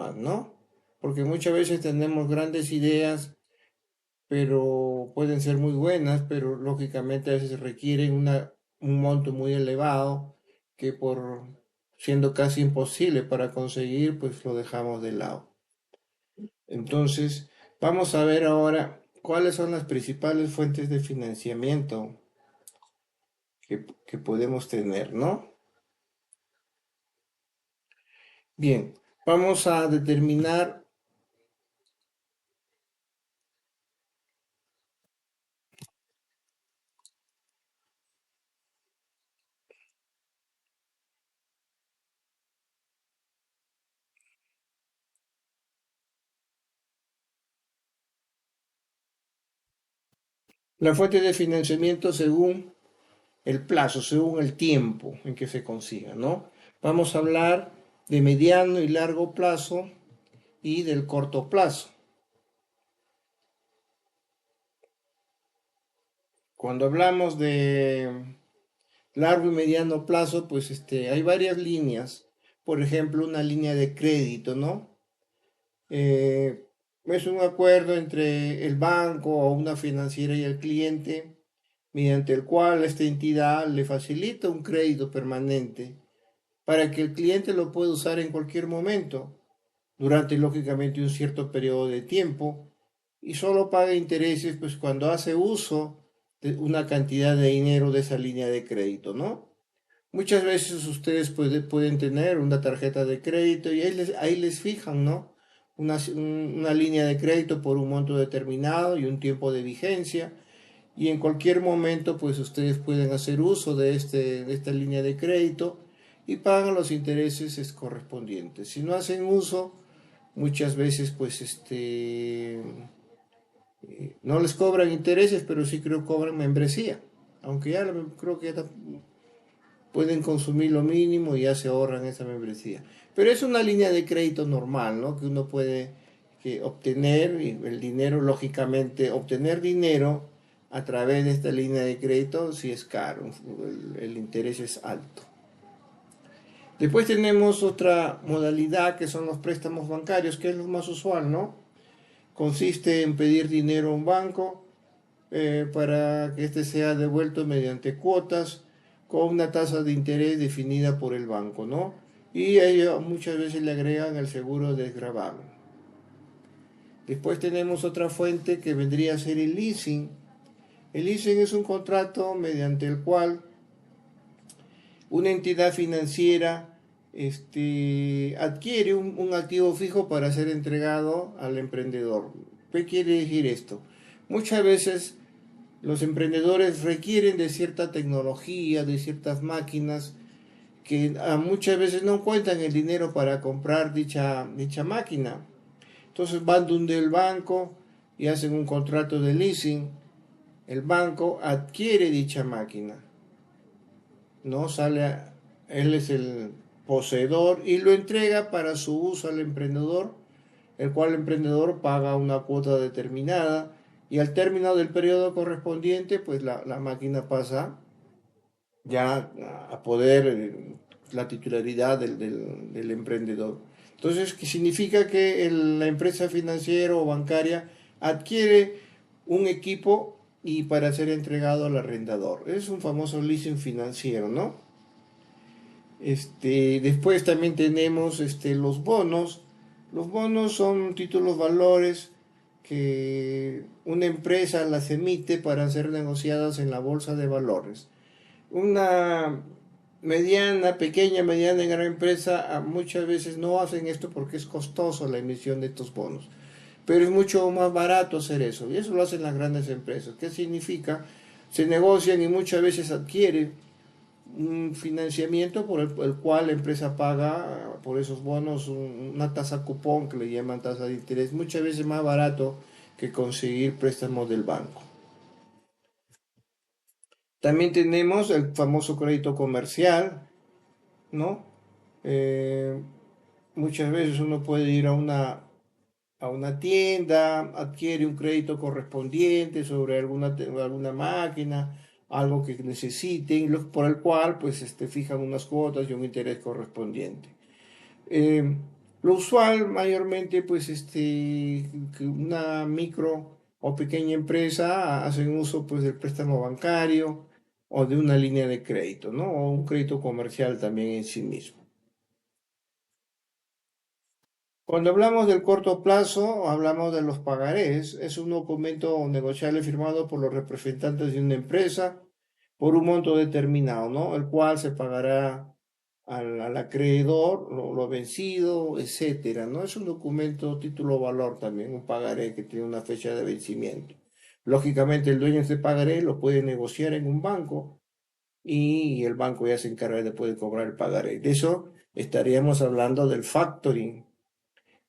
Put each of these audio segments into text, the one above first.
más, ¿no? Porque muchas veces tenemos grandes ideas, pero pueden ser muy buenas, pero lógicamente a veces requieren un monto muy elevado que por siendo casi imposible para conseguir, pues lo dejamos de lado. Entonces, vamos a ver ahora cuáles son las principales fuentes de financiamiento que podemos tener, ¿no? Bien, vamos a determinar la fuente de financiamiento según el plazo, según el tiempo en que se consiga, ¿no? Vamos a hablar de mediano y largo plazo y del corto plazo. Cuando hablamos de largo y mediano plazo, pues hay varias líneas. Por ejemplo, una línea de crédito, ¿no? Es un acuerdo entre el banco o una financiera y el cliente, mediante el cual esta entidad le facilita un crédito permanente para que el cliente lo pueda usar en cualquier momento, durante lógicamente un cierto periodo de tiempo, y solo paga intereses pues cuando hace uso de una cantidad de dinero de esa línea de crédito, ¿no? Muchas veces ustedes pueden tener una tarjeta de crédito y ahí les fijan, ¿no? Una línea de crédito por un monto determinado y un tiempo de vigencia. Y en cualquier momento, pues ustedes pueden hacer uso de esta línea de crédito y pagan los intereses correspondientes. Si no hacen uso, muchas veces, pues no les cobran intereses, pero sí creo cobran membresía. Aunque ya creo que ya pueden consumir lo mínimo y ya se ahorran esa membresía. Pero es una línea de crédito normal, ¿no? Que uno puede obtener y el dinero, lógicamente, obtener dinero a través de esta línea de crédito sí es caro, el interés es alto. Después tenemos otra modalidad que son los préstamos bancarios, que es lo más usual, ¿no? Consiste en pedir dinero a un banco para que éste sea devuelto mediante cuotas con una tasa de interés definida por el banco, ¿no? Y a ello muchas veces le agregan el seguro desgravable. Después tenemos otra fuente que vendría a ser el leasing. El leasing es un contrato mediante el cual una entidad financiera adquiere un activo fijo para ser entregado al emprendedor. ¿Qué quiere decir esto? Muchas veces los emprendedores requieren de cierta tecnología, de ciertas máquinas que muchas veces no cuentan el dinero para comprar dicha máquina. Entonces van donde el banco y hacen un contrato de leasing. El banco adquiere dicha máquina, ¿no? Él es el poseedor y lo entrega para su uso al emprendedor, el cual el emprendedor paga una cuota determinada y al término del periodo correspondiente, pues la máquina pasa ya a poder la titularidad del emprendedor. Entonces, ¿qué significa que la empresa financiera o bancaria adquiere un equipo y para ser entregado al arrendador? Es un famoso leasing financiero, ¿no? Después también tenemos los bonos. Los bonos son títulos valores que una empresa las emite para ser negociadas en la bolsa de valores. Una pequeña, mediana y gran empresa muchas veces no hacen esto porque es costoso la emisión de estos bonos. Pero es mucho más barato hacer eso. Y eso lo hacen las grandes empresas. ¿Qué significa? Se negocian y muchas veces adquieren un financiamiento por el cual la empresa paga por esos bonos una tasa cupón que le llaman tasa de interés, muchas veces más barato que conseguir préstamos del banco. También tenemos el famoso crédito comercial, ¿no? Eh, Muchas veces uno puede ir a una tienda, adquiere un crédito correspondiente sobre alguna máquina, algo que necesiten, por el cual pues fijan unas cuotas y un interés correspondiente. Eh, Lo usual mayormente, pues, que una micro o pequeña empresa hacen uso, pues, del préstamo bancario o de una línea de crédito, ¿no? O un crédito comercial también en sí mismo. Cuando hablamos del corto plazo, hablamos de los pagarés. Es un documento negociable firmado por los representantes de una empresa por un monto determinado, ¿no? El cual se pagará al acreedor, lo vencido, etcétera, ¿no? Es un documento título valor también, un pagaré que tiene una fecha de vencimiento. Lógicamente, el dueño de este pagaré lo puede negociar en un banco y el banco ya se encarga después de cobrar el pagaré. De eso estaríamos hablando del factoring.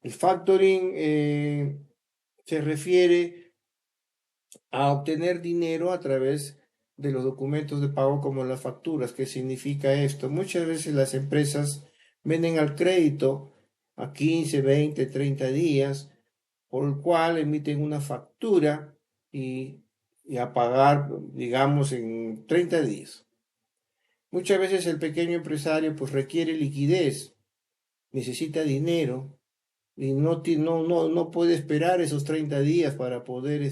El factoring se refiere a obtener dinero a través de los documentos de pago como las facturas. ¿Qué significa esto? Muchas veces las empresas venden al crédito a 15, 20, 30 días, por el cual emiten una factura y, y a pagar, digamos, en 30 días. Muchas veces el pequeño empresario pues requiere liquidez, necesita dinero y no puede esperar esos 30 días para poder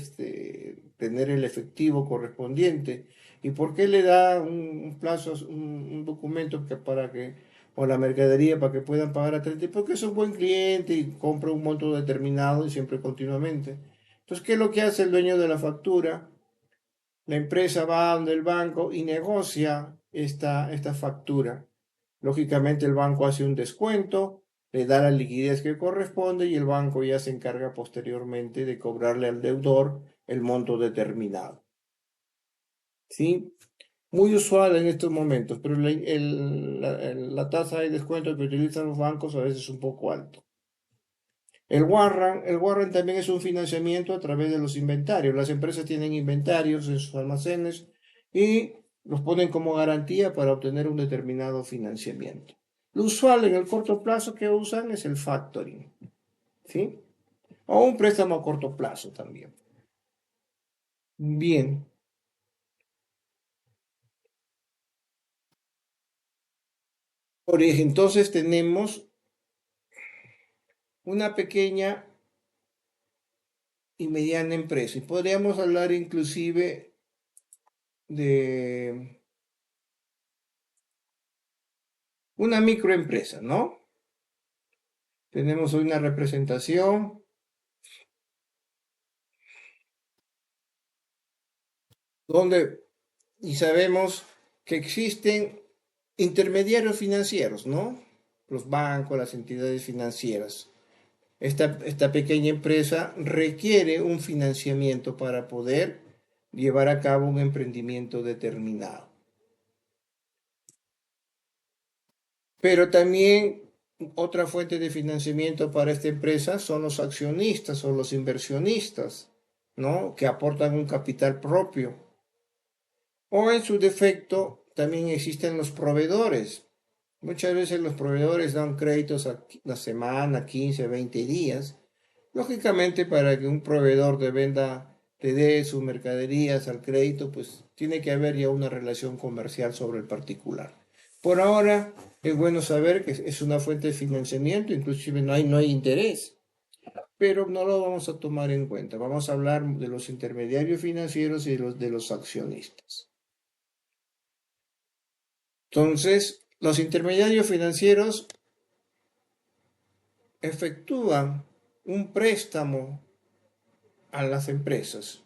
tener el efectivo correspondiente. ¿Y por qué le da un plazo, un documento o la mercadería para que puedan pagar a 30? Porque es un buen cliente y compra un monto determinado y siempre continuamente. Entonces, ¿qué es lo que hace el dueño de la factura? La empresa va donde el banco y negocia esta factura. Lógicamente el banco hace un descuento, le da la liquidez que corresponde y el banco ya se encarga posteriormente de cobrarle al deudor el monto determinado. ¿Sí? Muy usual en estos momentos, pero la tasa de descuento que utilizan los bancos a veces es un poco alto. El warrant también es un financiamiento a través de los inventarios. Las empresas tienen inventarios en sus almacenes y los ponen como garantía para obtener un determinado financiamiento. Lo usual en el corto plazo que usan es el factoring, ¿sí? O un préstamo a corto plazo también. Bien, por ejemplo, entonces tenemos una pequeña y mediana empresa y podríamos hablar inclusive de una microempresa, ¿no? Tenemos hoy una representación donde y sabemos que existen intermediarios financieros, ¿no? Los bancos, las entidades financieras. Esta pequeña empresa requiere un financiamiento para poder llevar a cabo un emprendimiento determinado. Pero también otra fuente de financiamiento para esta empresa son los accionistas o los inversionistas, ¿no? Que aportan un capital propio. O en su defecto, también existen los proveedores. Muchas veces los proveedores dan créditos a la semana, 15, 20 días. Lógicamente, para que un proveedor de venda te dé sus mercaderías al crédito, pues tiene que haber ya una relación comercial sobre el particular. Por ahora, es bueno saber que es una fuente de financiamiento, inclusive no hay interés, pero no lo vamos a tomar en cuenta. Vamos a hablar de los intermediarios financieros y de los accionistas. Entonces, los intermediarios financieros efectúan un préstamo a las empresas.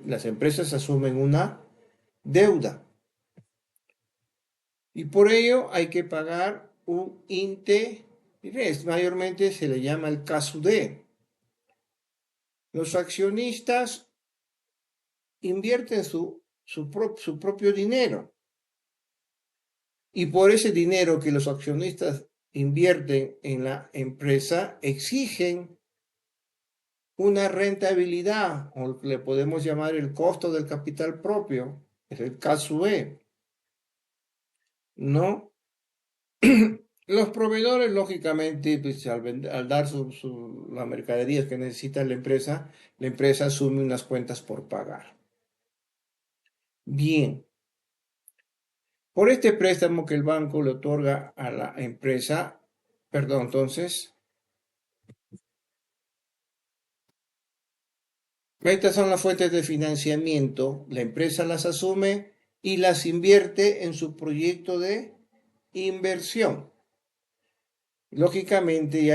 Las empresas asumen una deuda y por ello hay que pagar un interés. Mayormente se le llama el CASUD. Los accionistas invierten su propio dinero y por ese dinero que los accionistas invierten en la empresa exigen una rentabilidad, o le podemos llamar el costo del capital propio, es el CASUE, ¿no? Los proveedores, lógicamente, pues, al dar las mercaderías que necesita la empresa asume unas cuentas por pagar. Bien, por este préstamo que el banco le otorga a la empresa, Perdón, entonces, estas son las fuentes de financiamiento. La empresa las asume y las invierte en su proyecto de inversión. Lógicamente,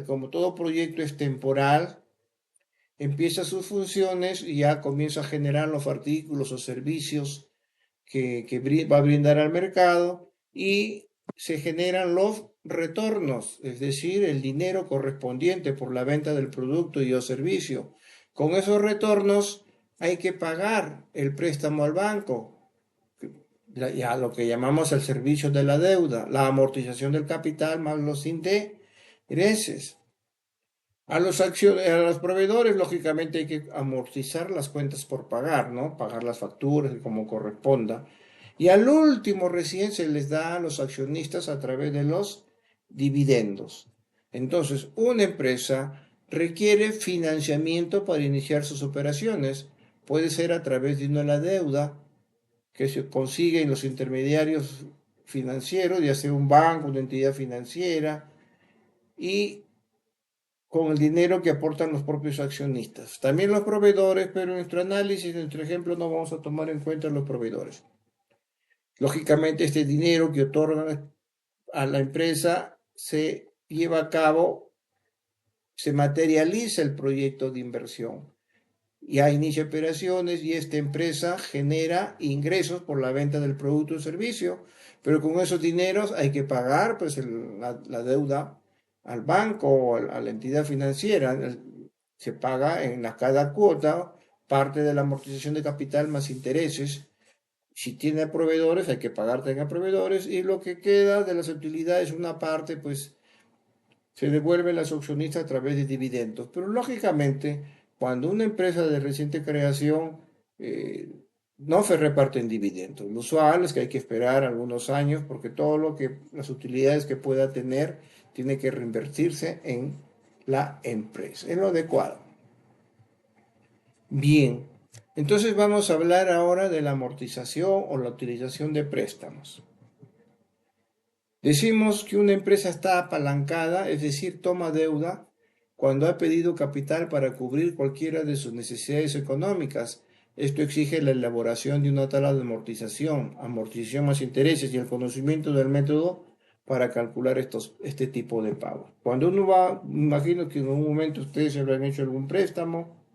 como todo proyecto es temporal, empieza sus funciones y ya comienza a generar los artículos o servicios que va a brindar al mercado y se generan los retornos, es decir, el dinero correspondiente por la venta del producto y o servicio. Con esos retornos hay que pagar el préstamo al banco, ya lo que llamamos el servicio de la deuda, la amortización del capital más los intereses. A los proveedores, lógicamente, hay que amortizar las cuentas por pagar, ¿no? Pagar las facturas como corresponda. Y al último recién se les da a los accionistas a través de los dividendos. Entonces, una empresa requiere financiamiento para iniciar sus operaciones. Puede ser a través de una deuda que se consigue en los intermediarios financieros, ya sea un banco, una entidad financiera, y con el dinero que aportan los propios accionistas. También los proveedores, pero en nuestro análisis, en nuestro ejemplo, no vamos a tomar en cuenta los proveedores. Lógicamente, este dinero que otorgan a la empresa se lleva a cabo, se materializa el proyecto de inversión. Ya inicia operaciones y esta empresa genera ingresos por la venta del producto o servicio, pero con esos dineros hay que pagar pues la deuda al banco o a la entidad financiera. Se paga en cada cuota parte de la amortización de capital más intereses. Si tiene proveedores, hay que pagar también a proveedores y lo que queda de las utilidades, una parte, pues se devuelve a los accionistas a través de dividendos. Pero lógicamente, cuando una empresa de reciente creación eh, no se reparte en dividendos, lo usual es que hay que esperar algunos años porque todo lo que las utilidades que pueda tener tiene que reinvertirse en la empresa, en lo adecuado. Bien, entonces vamos a hablar ahora de la amortización o la utilización de préstamos. Decimos que una empresa está apalancada, es decir, toma deuda cuando ha pedido capital para cubrir cualquiera de sus necesidades económicas. Esto exige la elaboración de una tabla de amortización más intereses y el conocimiento del método para calcular este tipo de pagos. Cuando uno va, imagino que en un momento ustedes se lo han hecho algún préstamo,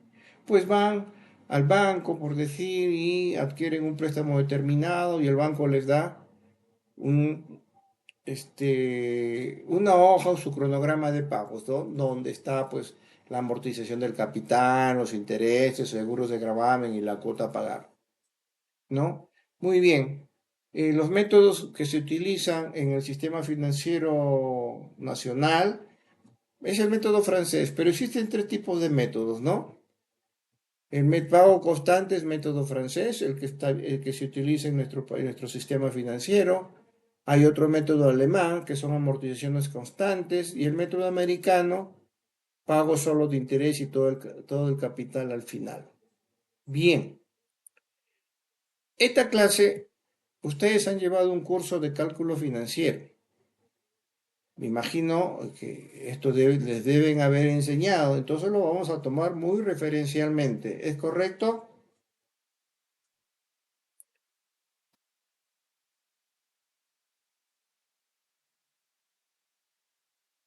pues van al banco, por decir, y adquieren un préstamo determinado y el banco les da un, una hoja o su cronograma de pagos, ¿no? Donde está pues la amortización del capital, los intereses, seguros de gravamen y la cuota a pagar, ¿no? Muy bien. Los métodos que se utilizan en el sistema financiero nacional es el método francés, pero existen tres tipos de métodos, ¿no? El pago constante es método francés, el que se utiliza en nuestro sistema financiero. Hay otro método alemán, que son amortizaciones constantes, y el método americano, pago solo de interés y todo el capital al final. Bien, esta clase, ustedes han llevado un curso de cálculo financiero. Me imagino que les deben haber enseñado, entonces lo vamos a tomar muy referencialmente. ¿Es correcto?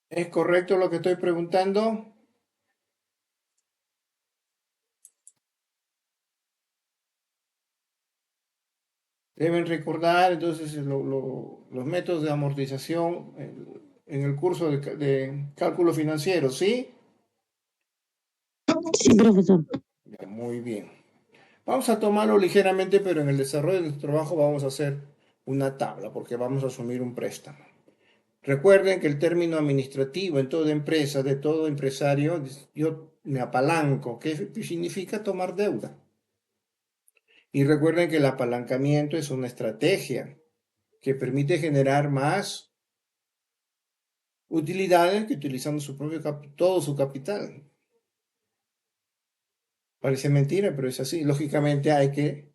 ¿Es correcto lo que estoy preguntando? Deben recordar entonces los métodos de amortización en el curso de cálculo financiero, ¿sí? Sí, profesor. Ya, muy bien. Vamos a tomarlo ligeramente, pero en el desarrollo de nuestro trabajo vamos a hacer una tabla porque vamos a asumir un préstamo. Recuerden que el término administrativo en toda empresa, de todo empresario, yo me apalanco, que significa tomar deuda. Y recuerden que el apalancamiento es una estrategia que permite generar más utilidades que utilizando todo su capital. Parece mentira, pero es así. Lógicamente hay que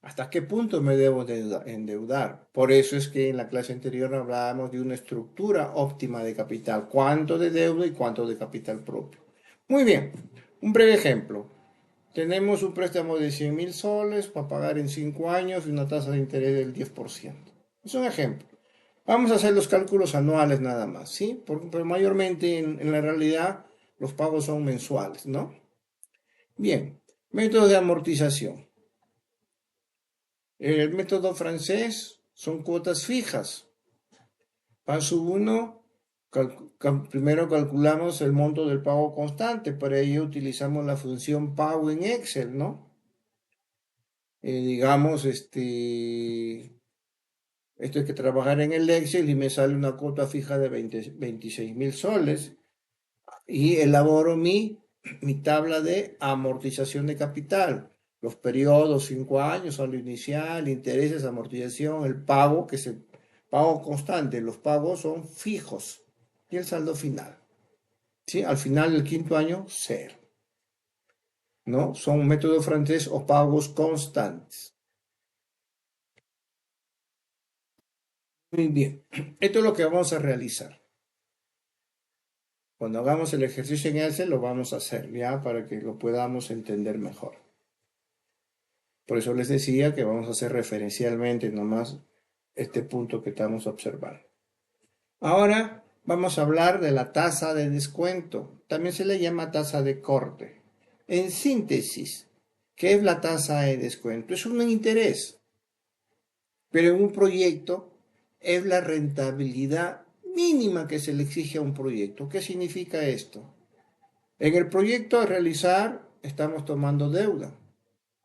¿Hasta qué punto me debo endeudar? Por eso es que en la clase anterior hablábamos de una estructura óptima de capital, cuánto de deuda y cuánto de capital propio. Muy bien, un breve ejemplo. Tenemos un préstamo de 100.000 soles para pagar en 5 años y una tasa de interés del 10%. Es un ejemplo. Vamos a hacer los cálculos anuales nada más, ¿sí? Porque mayormente en la realidad los pagos son mensuales, ¿no? Bien, método de amortización. El método francés son cuotas fijas. Paso uno, primero calculamos el monto del pago constante. Para ello utilizamos la función pago en Excel, ¿no? Digamos, esto hay que trabajar en el Excel y me sale una cuota fija de 26.000 soles y elaboro mi tabla de amortización de capital. Los periodos, 5 años, saldo inicial, intereses, amortización, el pago, que es el pago constante. Los pagos son fijos y el saldo final. ¿Sí? Al final del quinto año, cero. ¿No? Son un método francés o pagos constantes. Muy bien. Esto es lo que vamos a realizar. Cuando hagamos el ejercicio en Excel lo vamos a hacer, ya, para que lo podamos entender mejor. Por eso les decía que vamos a hacer referencialmente nomás este punto que estamos observando. Ahora vamos a hablar de la tasa de descuento. También se le llama tasa de corte. En síntesis, ¿qué es la tasa de descuento? Es un interés, pero en un proyecto es la rentabilidad mínima que se le exige a un proyecto. ¿Qué significa esto? En el proyecto a realizar estamos tomando deuda,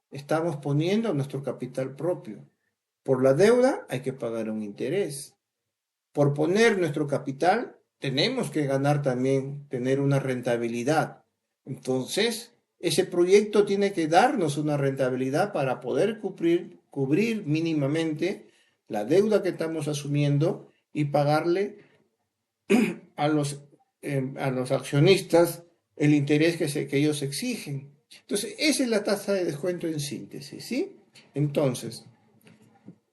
estamos poniendo nuestro capital propio. Por la deuda hay que pagar un interés. Por poner nuestro capital tenemos que ganar también, tener una rentabilidad. Entonces, ese proyecto tiene que darnos una rentabilidad para poder cubrir mínimamente la deuda que estamos asumiendo y pagarle a los accionistas el interés que ellos exigen. Entonces, esa es la tasa de descuento en síntesis, ¿sí? Entonces,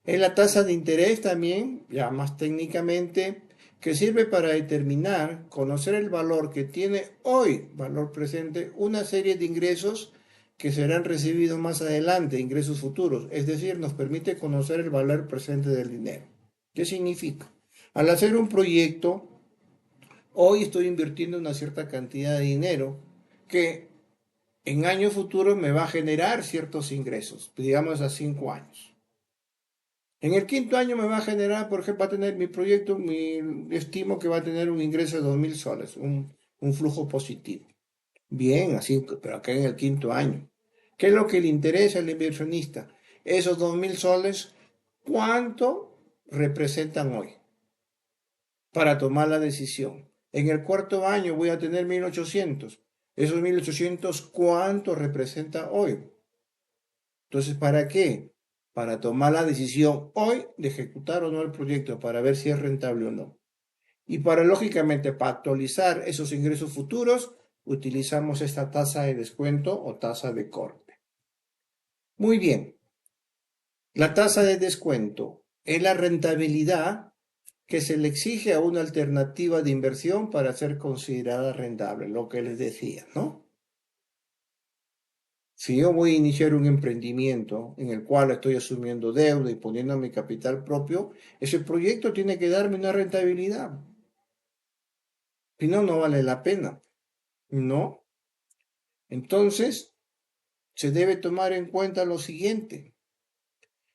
es la tasa de interés también, ya más técnicamente, que sirve para determinar, conocer el valor que tiene hoy, valor presente, una serie de ingresos que serán recibidos más adelante, ingresos futuros. Es decir, nos permite conocer el valor presente del dinero. ¿Qué significa? Al hacer un proyecto, hoy estoy invirtiendo una cierta cantidad de dinero que en años futuros me va a generar ciertos ingresos, digamos a 5 años. En el quinto año me va a generar, por ejemplo, va a tener mi proyecto, estimo que va a tener un ingreso de 2.000 soles, un flujo positivo. Bien, así, pero acá en el quinto año. ¿Qué es lo que le interesa al inversionista? Esos 2.000 soles, ¿cuánto representan hoy para tomar la decisión? En el cuarto año voy a tener 1.800. Esos 1.800, ¿cuánto representa hoy? Entonces, ¿para qué? Para tomar la decisión hoy de ejecutar o no el proyecto, para ver si es rentable o no. Y para, lógicamente, para actualizar esos ingresos futuros, utilizamos esta tasa de descuento o tasa de corte. Muy bien, la tasa de descuento es la rentabilidad que se le exige a una alternativa de inversión para ser considerada rentable, lo que les decía, ¿no? Si yo voy a iniciar un emprendimiento en el cual estoy asumiendo deuda y poniendo mi capital propio, ese proyecto tiene que darme una rentabilidad. Si no, no vale la pena. ¿No? Entonces, se debe tomar en cuenta lo siguiente: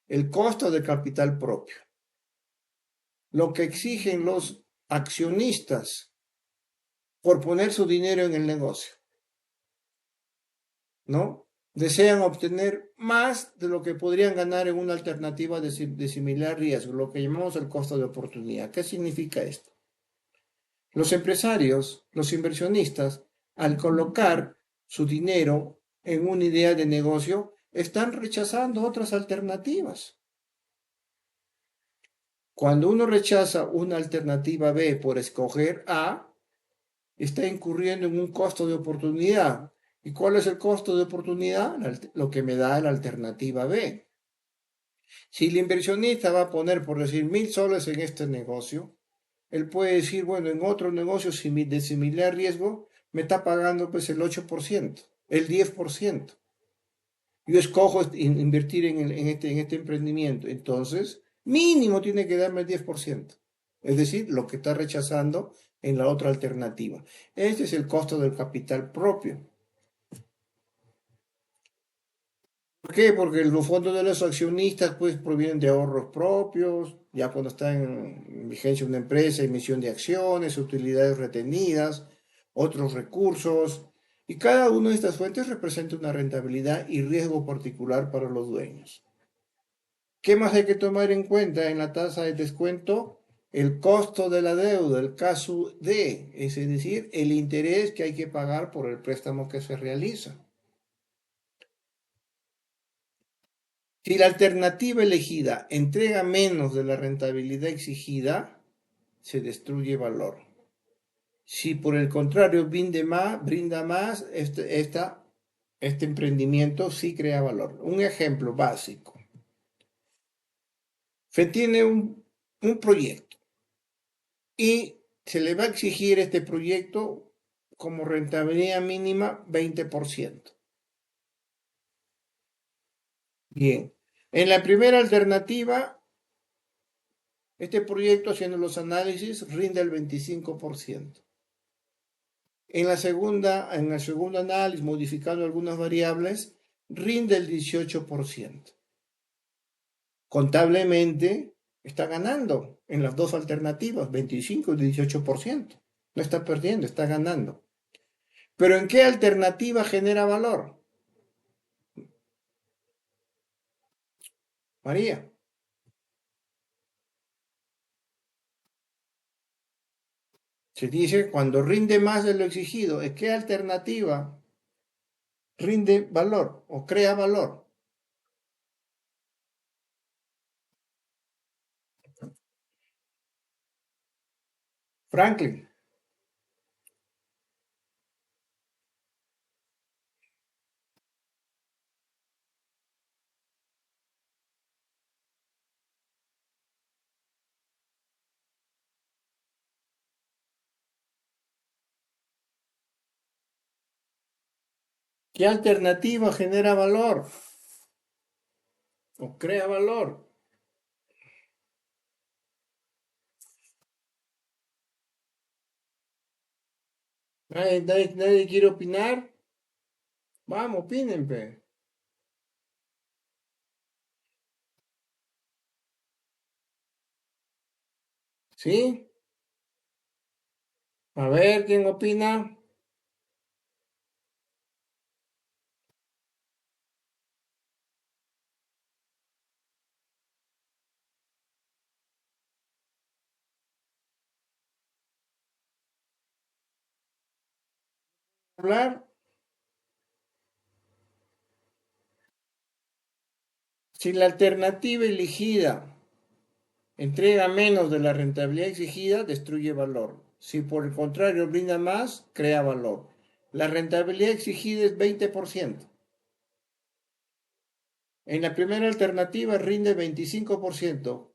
el costo de capital propio, lo que exigen los accionistas por poner su dinero en el negocio, ¿no? Desean obtener más de lo que podrían ganar en una alternativa de similar riesgo, lo que llamamos el costo de oportunidad. ¿Qué significa esto? Los empresarios, los inversionistas, al colocar su dinero en una idea de negocio, están rechazando otras alternativas. Cuando uno rechaza una alternativa B por escoger A, está incurriendo en un costo de oportunidad. ¿Y cuál es el costo de oportunidad? Lo que me da la alternativa B. Si el inversionista va a poner, por decir, 1.000 soles en este negocio, él puede decir, bueno, en otro negocio de similar riesgo me está pagando pues el 8%, el 10%. Yo escojo invertir en este emprendimiento, entonces mínimo tiene que darme el 10%. Es decir, lo que está rechazando en la otra alternativa. Este es el costo del capital propio. ¿Por qué? Porque los fondos de los accionistas pues provienen de ahorros propios, ya cuando está en vigencia una empresa, emisión de acciones, utilidades retenidas, otros recursos, y cada una de estas fuentes representa una rentabilidad y riesgo particular para los dueños. ¿Qué más hay que tomar en cuenta en la tasa de descuento? El costo de la deuda, el caso D, es decir, el interés que hay que pagar por el préstamo que se realiza. Si la alternativa elegida entrega menos de la rentabilidad exigida, se destruye valor. Si por el contrario brinda más, este emprendimiento sí crea valor. Un ejemplo básico. Se tiene un proyecto y se le va a exigir este proyecto como rentabilidad mínima 20%. Bien, en la primera alternativa, este proyecto, haciendo los análisis, rinde el 25%. En el segundo análisis, modificando algunas variables, rinde el 18%. Contablemente, está ganando en las dos alternativas, 25 y 18%. No está perdiendo, está ganando. Pero ¿en qué alternativa genera valor? María, se dice cuando rinde más de lo exigido. ¿En qué alternativa rinde valor o crea valor? Franklin, ¿qué alternativa genera valor o crea valor? ¿Nadie quiere opinar? Vamos, opinen, pe. ¿Sí? A ver, ¿quién opina? Hablar. Si la alternativa elegida entrega menos de la rentabilidad exigida, destruye valor. Si por el contrario brinda más, crea valor. La rentabilidad exigida es 20%. En la primera alternativa rinde 25%.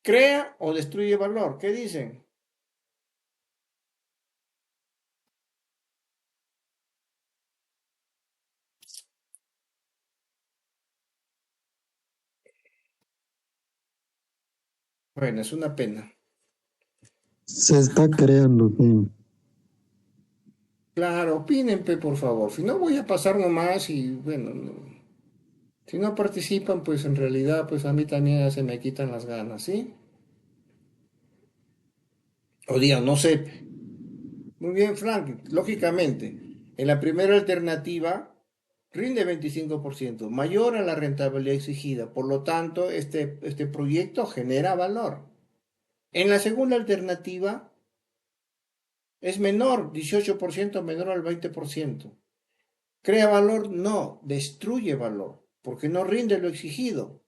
¿Crea o destruye valor? ¿Qué dicen? Bueno, es una pena. Se está creando, sí. Claro, opinen, pe, por favor. Si no, voy a pasar nomás y bueno, si no participan, pues en realidad, pues a mí también ya se me quitan las ganas, ¿sí? O digan, no sé. Muy bien, Frank. Lógicamente, en la primera alternativa rinde 25%, mayor a la rentabilidad exigida. Por lo tanto, este proyecto genera valor. En la segunda alternativa es menor, 18% menor al 20%. ¿Crea valor? No, destruye valor, porque no rinde lo exigido.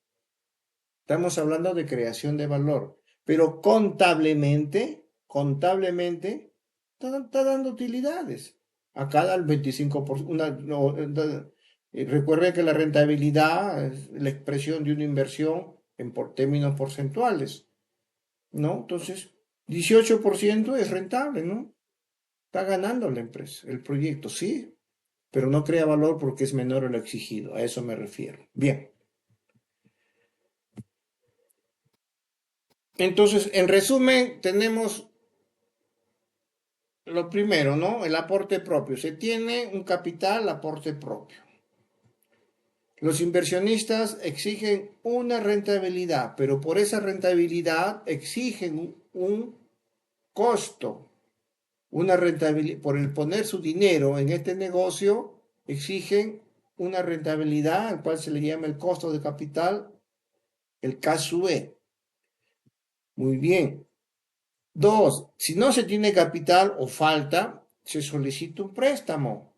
Estamos hablando de creación de valor, pero contablemente, está dando utilidades. Acá da el 25%, Recuerden que la rentabilidad es la expresión de una inversión por términos porcentuales, ¿no? Entonces, 18% es rentable, ¿no? Está ganando la empresa, el proyecto, sí, pero no crea valor porque es menor a lo exigido, a eso me refiero. Bien. Entonces, en resumen, tenemos lo primero, ¿no? El aporte propio. Se tiene un capital, aporte propio. Los inversionistas exigen una rentabilidad, pero por esa rentabilidad exigen un costo, una rentabilidad, por el poner su dinero en este negocio, exigen una rentabilidad al cual se le llama el costo de capital, el KSUE. Muy bien. Dos, si no se tiene capital o falta, se solicita un préstamo.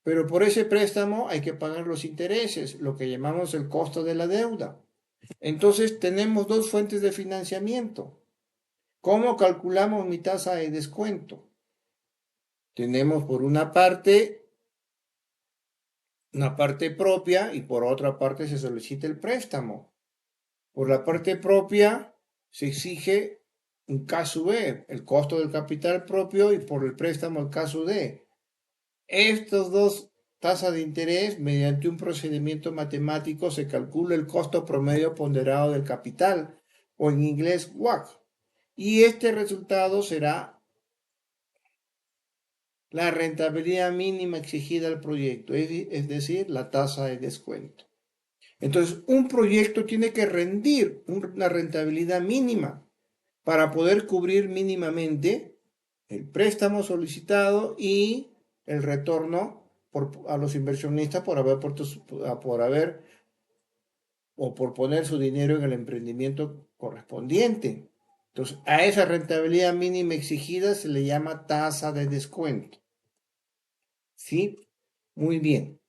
Pero por ese préstamo hay que pagar los intereses, lo que llamamos el costo de la deuda. Entonces tenemos dos fuentes de financiamiento. ¿Cómo calculamos mi tasa de descuento? Tenemos por una parte propia y por otra parte se solicita el préstamo. Por la parte propia se exige un KSUE, el costo del capital propio, y por el préstamo el KSUD. Estos dos tasas de interés, mediante un procedimiento matemático, se calcula el costo promedio ponderado del capital, o en inglés WACC, y este resultado será la rentabilidad mínima exigida al proyecto, es decir, la tasa de descuento. Entonces, un proyecto tiene que rendir una rentabilidad mínima para poder cubrir mínimamente el préstamo solicitado y el retorno a los inversionistas por haber o por poner su dinero en el emprendimiento correspondiente. Entonces, a esa rentabilidad mínima exigida se le llama tasa de descuento. ¿Sí? Muy bien.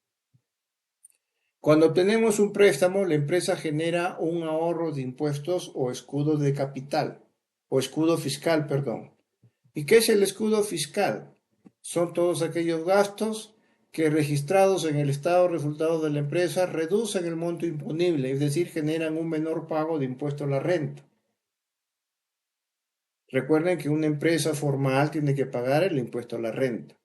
Cuando tenemos un préstamo, la empresa genera un ahorro de impuestos o escudo de capital, o escudo fiscal, perdón. ¿Y qué es el escudo fiscal? Son todos aquellos gastos que registrados en el estado de resultados de la empresa reducen el monto imponible, es decir, generan un menor pago de impuesto a la renta. Recuerden que una empresa formal tiene que pagar el impuesto a la renta.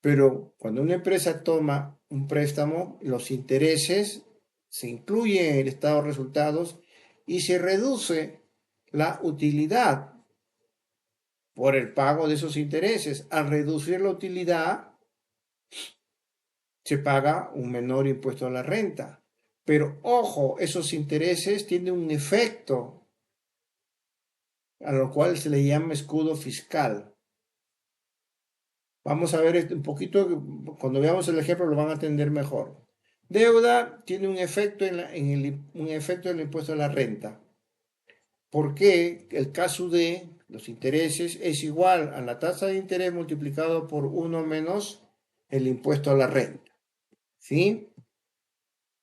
Pero cuando una empresa toma un préstamo, los intereses se incluyen en el estado de resultados y se reduce la utilidad por el pago de esos intereses. Al reducir la utilidad, se paga un menor impuesto a la renta. Pero ojo, esos intereses tienen un efecto a lo cual se le llama escudo fiscal. Vamos a ver un poquito, cuando veamos el ejemplo lo van a entender mejor. Deuda tiene un efecto un efecto en el impuesto a la renta. ¿Por qué? El caso de los intereses es igual a la tasa de interés multiplicado por 1 menos el impuesto a la renta. ¿Sí?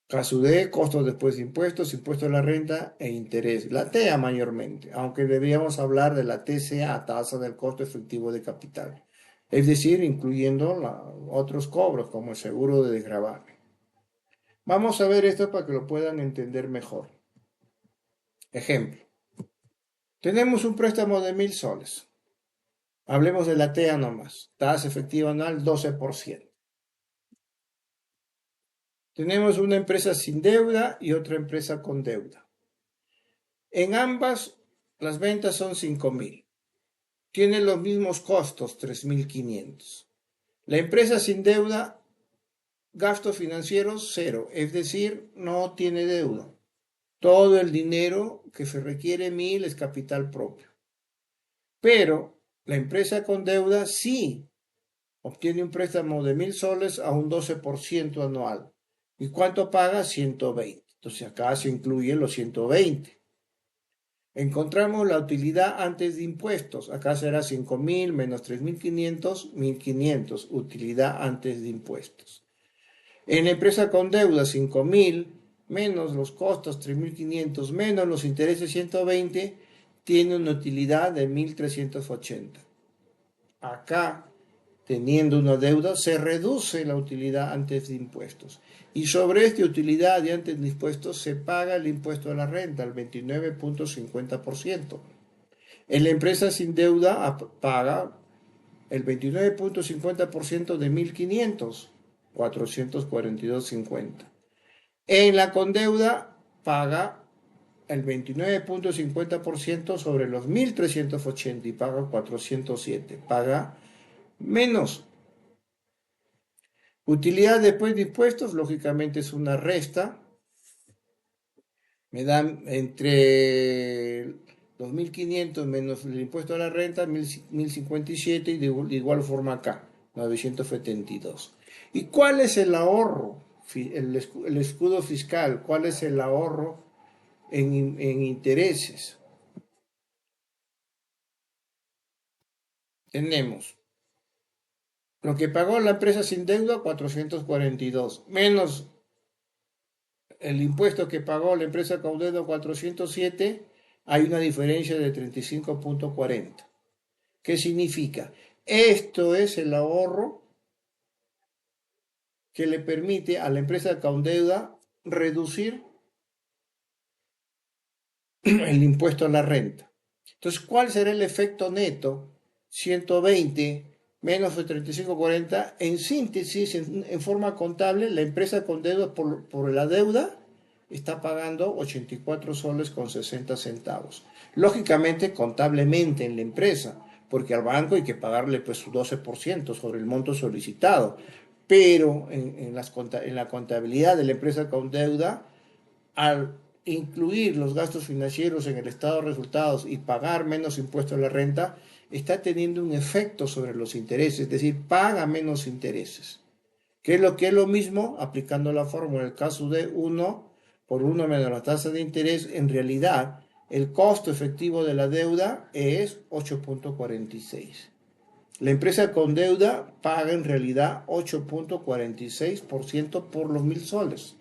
Caso de costos después de impuestos, impuesto a la renta e interés. La TEA mayormente, aunque deberíamos hablar de la TCA, tasa del costo efectivo de capital. Es decir, incluyendo otros cobros como el seguro de desgravamen. Vamos a ver esto para que lo puedan entender mejor. Ejemplo. Tenemos un préstamo de 1.000 soles. Hablemos de la TEA nomás. Tasa efectiva anual 12%. Tenemos una empresa sin deuda y otra empresa con deuda. En ambas, las ventas son 5.000. Tienen los mismos costos, 3.500. La empresa sin deuda, gastos financieros, cero. Es decir, no tiene deuda. Todo el dinero que se requiere 1.000 es capital propio. Pero la empresa con deuda sí obtiene un préstamo de 1.000 soles a un 12% anual. ¿Y cuánto paga? 120. Entonces acá se incluyen los 120. Encontramos la utilidad antes de impuestos. Acá será 5.000 menos 3.500, 1.500. Utilidad antes de impuestos. En la empresa con deuda, 5.000 menos los costos 3.500 menos los intereses 120, tiene una utilidad de 1.380. Acá teniendo una deuda, se reduce la utilidad antes de impuestos. Y sobre esta utilidad y antes de impuestos se paga el impuesto a la renta, el 29,50%. En la empresa sin deuda paga el 29,50% de 1.500, 442,50. En la con deuda paga el 29,50% sobre los 1.380 y paga 407. Paga menos. Utilidad después de impuestos, lógicamente es una resta. Me dan entre los 1.500 menos el impuesto a la renta, 1.057 y de igual forma acá, 972. ¿Y cuál es el ahorro? El escudo fiscal, ¿cuál es el ahorro en intereses? Tenemos lo que pagó la empresa sin deuda, 442, menos el impuesto que pagó la empresa con deuda, 407, hay una diferencia de 35,40. ¿Qué significa? Esto es el ahorro que le permite a la empresa con deuda reducir el impuesto a la renta. Entonces, ¿cuál será el efecto neto? 120 menos de 35,40. En síntesis, en forma contable, la empresa con deuda por la deuda está pagando 84 soles con 60 centavos. Lógicamente, contablemente en la empresa, porque al banco hay que pagarle pues su 12% sobre el monto solicitado. Pero en la contabilidad de la empresa con deuda, al incluir los gastos financieros en el estado de resultados y pagar menos impuestos a la renta, está teniendo un efecto sobre los intereses, es decir, paga menos intereses. ¿Qué es lo que es lo mismo? Aplicando la fórmula, en el caso de 1 por 1 menos la tasa de interés, en realidad el costo efectivo de la deuda es 8,46. La empresa con deuda paga en realidad 8,46% por los 1.000 soles.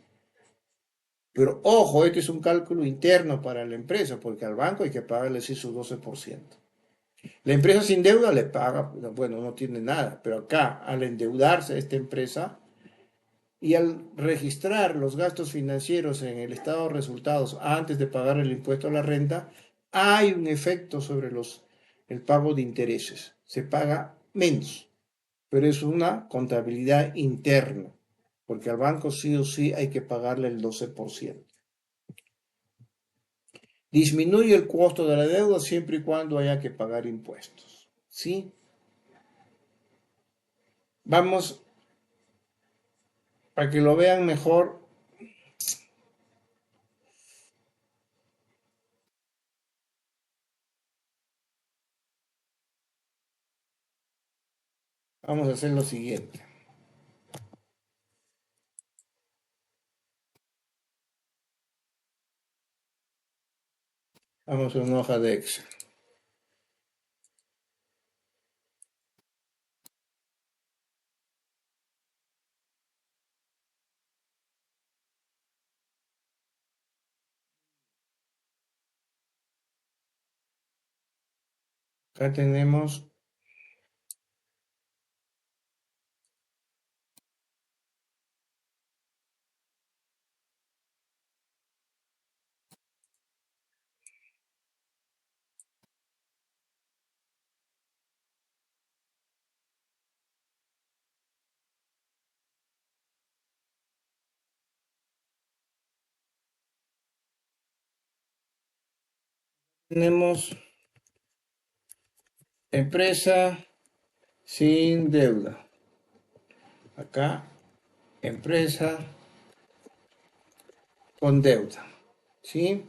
Pero ojo, este es un cálculo interno para la empresa, porque al banco hay que pagarle sí su 12%. La empresa sin deuda le paga, bueno, no tiene nada, pero acá al endeudarse esta empresa y al registrar los gastos financieros en el estado de resultados antes de pagar el impuesto a la renta, hay un efecto sobre el pago de intereses. Se paga menos, pero es una contabilidad interna, porque al banco sí o sí hay que pagarle el 12%. Disminuye el costo de la deuda siempre y cuando haya que pagar impuestos. ¿Sí? Vamos, para que lo vean mejor, vamos a hacer lo siguiente. Vamos a una hoja de Excel. Acá tenemos empresa sin deuda. Acá, empresa con deuda. ¿Sí?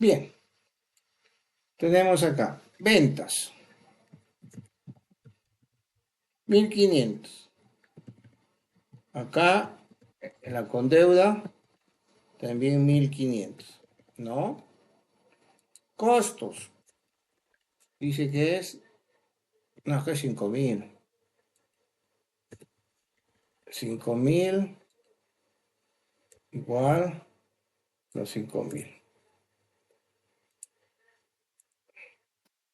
Bien, tenemos acá ventas, 1500. Acá, en la condeuda, también 1500, ¿no? Costos, dice que es, no, que es 5000. 5000 igual los 5000.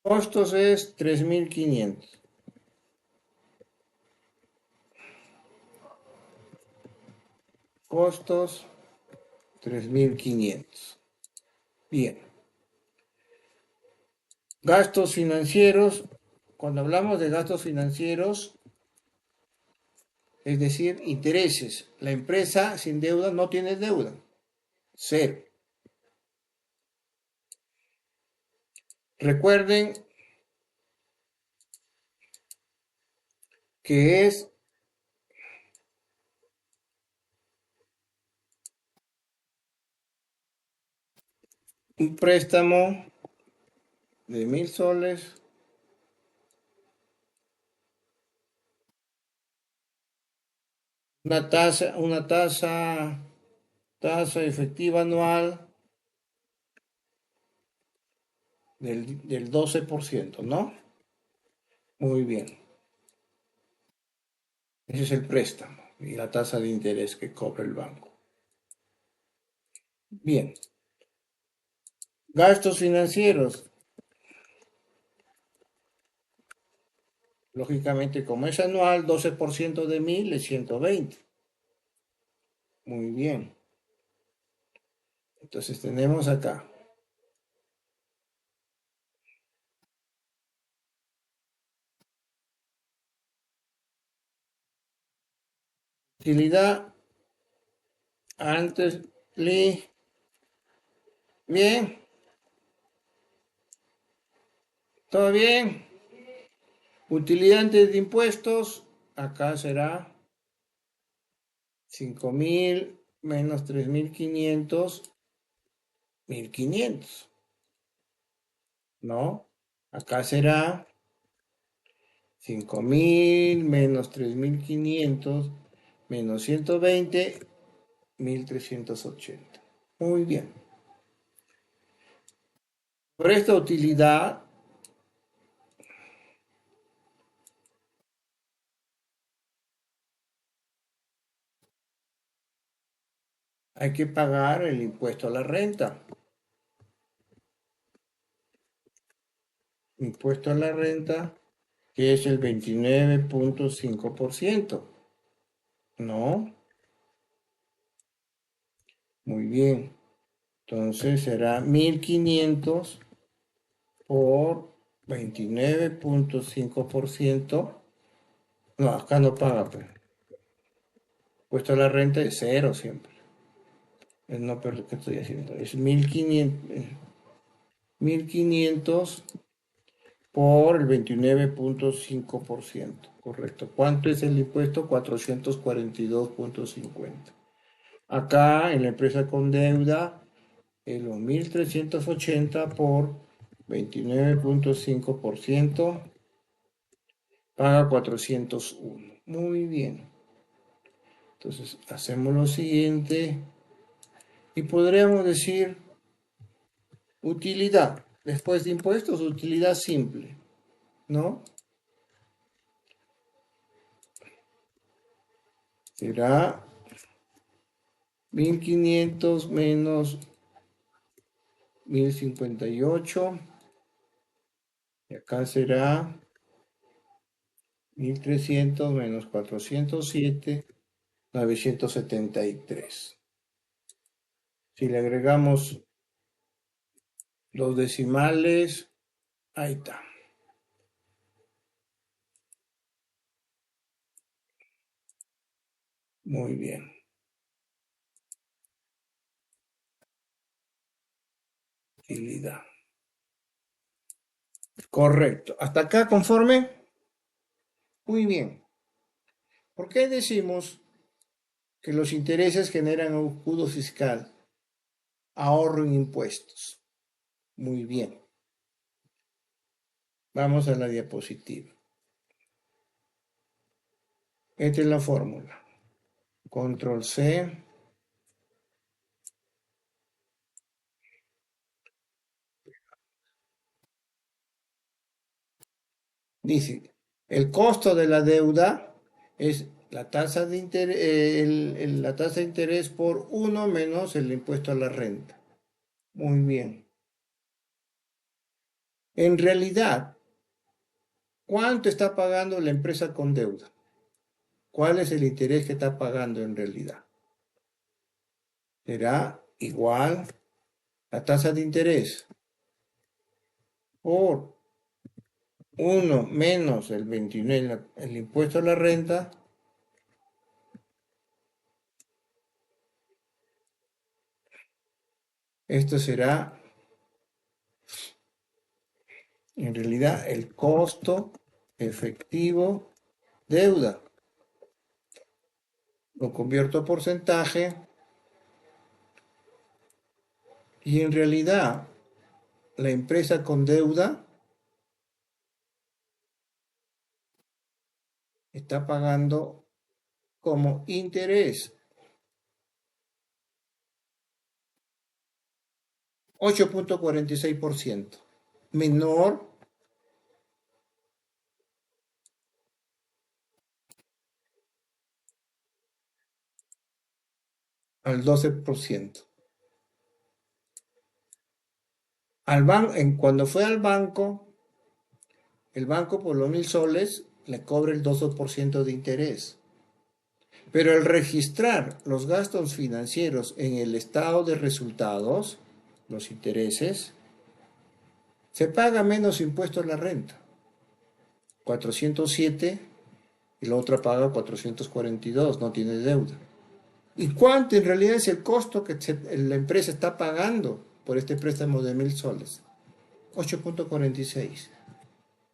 Costos es 3500. Costos 3500. Bien. Gastos financieros. Cuando hablamos de gastos financieros, es decir, intereses. La empresa sin deuda no tiene deuda. Cero. Recuerden que es un préstamo de 1000 soles. Una tasa efectiva anual del 12%, ¿no? Muy bien. Ese es el préstamo y la tasa de interés que cobra el banco. Bien. Gastos financieros. Lógicamente, como es anual, 12% de 1000 es 120. Muy bien. Entonces tenemos acá. Utilidad antes, bien, todo bien. Utilidad antes de impuestos, acá será 5000 menos 3500, 1500, ¿no? Acá será 5000 menos 3500 menos 120, 1380. Muy bien. Por esta utilidad hay que pagar el impuesto a la renta. Impuesto a la renta, que es el 29.5%. ¿No? Muy bien. Entonces será 1500 por 29.5%. No, acá no paga, pues. Impuesto a la renta es cero siempre. No, pero ¿qué estoy haciendo? Es 1500 por el 29.5%. Correcto. ¿Cuánto es el impuesto? 442.50. Acá en la empresa con deuda es los 1380 por 29.5%, paga 401. Muy bien. Entonces hacemos lo siguiente y podríamos decir utilidad. Después de impuestos, utilidad simple, ¿no? Será 1500 menos 1058. Y acá será 1300 menos 407, 973. Si le agregamos los decimales, ahí está. Muy bien. Utilidad. Correcto. ¿Hasta acá conforme? Muy bien. ¿Por qué decimos que los intereses generan un escudo fiscal, ahorro en impuestos? Muy bien. Vamos a la diapositiva. Esta es la fórmula. Control C. Dice, el costo de la deuda es la tasa de interés, la tasa de interés por 1 menos el impuesto a la renta. Muy bien. En realidad, ¿cuánto está pagando la empresa con deuda? ¿Cuál es el interés que está pagando en realidad? Será igual la tasa de interés por 1 menos el 29, el impuesto a la renta. Esto será en realidad el costo efectivo deuda. Lo convierto a porcentaje y en realidad la empresa con deuda está pagando como interés 8.46%, menor al 12%. Cuando fue al banco, el banco por los 1.000 soles le cobra el 12% de interés. Pero al registrar los gastos financieros en el estado de resultados, los intereses, se paga menos impuesto a la renta, 407, y la otra paga 442, no tiene deuda. ¿Y cuánto en realidad es el costo que la empresa está pagando por este préstamo de 1.000 soles? 8.46.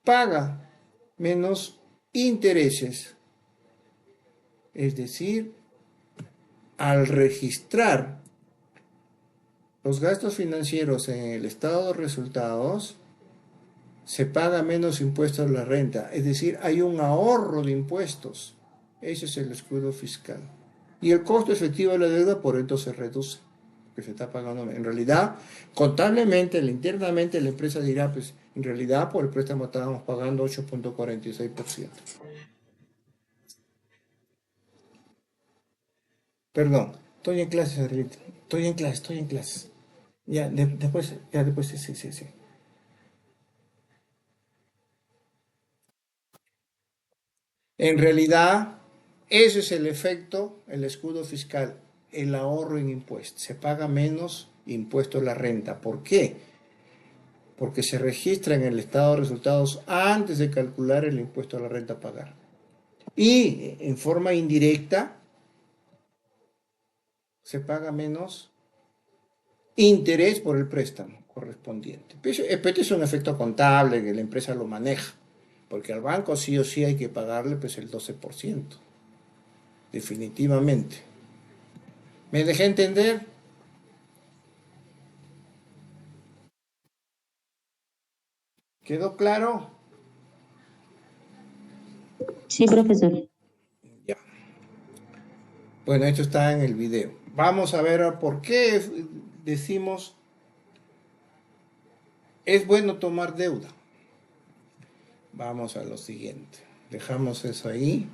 Paga menos intereses. Es decir, al registrar los gastos financieros en el estado de resultados, se paga menos impuestos a la renta. Es decir, hay un ahorro de impuestos. Ese es el escudo fiscal. Y el costo efectivo de la deuda por entonces se reduce, que se está pagando. En realidad, contablemente, internamente, la empresa dirá, pues, en realidad por el préstamo estábamos pagando 8.46%. Perdón, estoy en clases, Arlita. Estoy en clases. Después, sí, sí, sí, sí. En realidad, ese es el efecto, el escudo fiscal, el ahorro en impuestos. Se paga menos impuesto a la renta. ¿Por qué? Porque se registra en el estado de resultados antes de calcular el impuesto a la renta a pagar. Y en forma indirecta se paga menos interés por el préstamo correspondiente. Este es un efecto contable que la empresa lo maneja, porque al banco sí o sí hay que pagarle pues el 12%, definitivamente. ¿Me dejé entender? ¿Quedó claro? Sí, profesor. Ya. Bueno, esto está en el video. Vamos a ver por qué decimos es bueno tomar deuda. Vamos a lo siguiente. Dejamos eso ahí.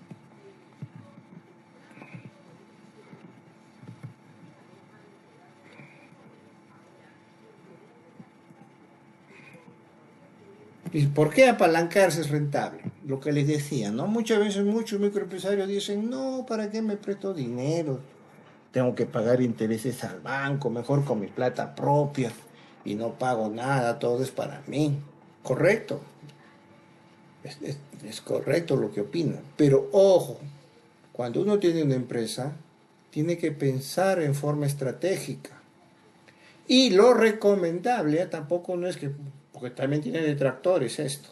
¿Y por qué apalancarse es rentable? Lo que les decía, ¿no? Muchas veces muchos microempresarios dicen, no, ¿para qué me presto dinero? Tengo que pagar intereses al banco, mejor con mi plata propia y no pago nada, todo es para mí. Correcto, es correcto lo que opinan. Pero ojo, cuando uno tiene una empresa, tiene que pensar en forma estratégica. Y lo recomendable, tampoco no es que, porque también tiene detractores esto.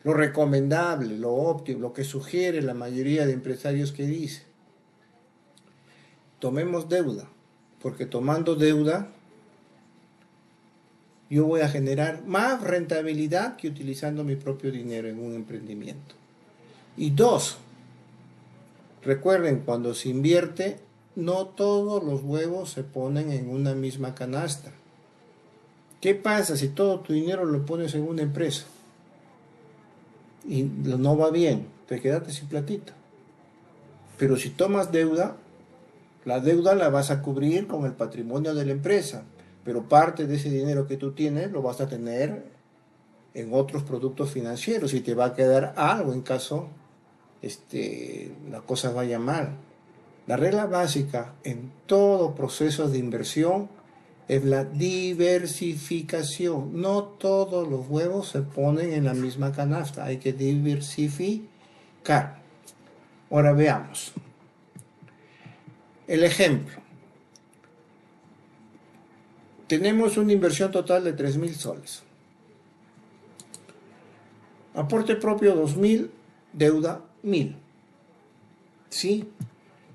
Lo recomendable, lo óptimo, lo que sugiere la mayoría de empresarios que dice, tomemos deuda, porque tomando deuda yo voy a generar más rentabilidad que utilizando mi propio dinero en un emprendimiento. Y dos, recuerden, cuando se invierte, no todos los huevos se ponen en una misma canasta. ¿Qué pasa si todo tu dinero lo pones en una empresa y no va bien? Te quedaste sin platita. Pero si tomas deuda, la deuda la vas a cubrir con el patrimonio de la empresa, pero parte de ese dinero que tú tienes lo vas a tener en otros productos financieros y te va a quedar algo en caso la cosa vaya mal. La regla básica en todo proceso de inversión es la diversificación. No todos los huevos se ponen en la misma canasta, hay que diversificar. Ahora veamos. El ejemplo. Tenemos una inversión total de 3.000 soles. Aporte propio 2.000, deuda 1.000. ¿Sí?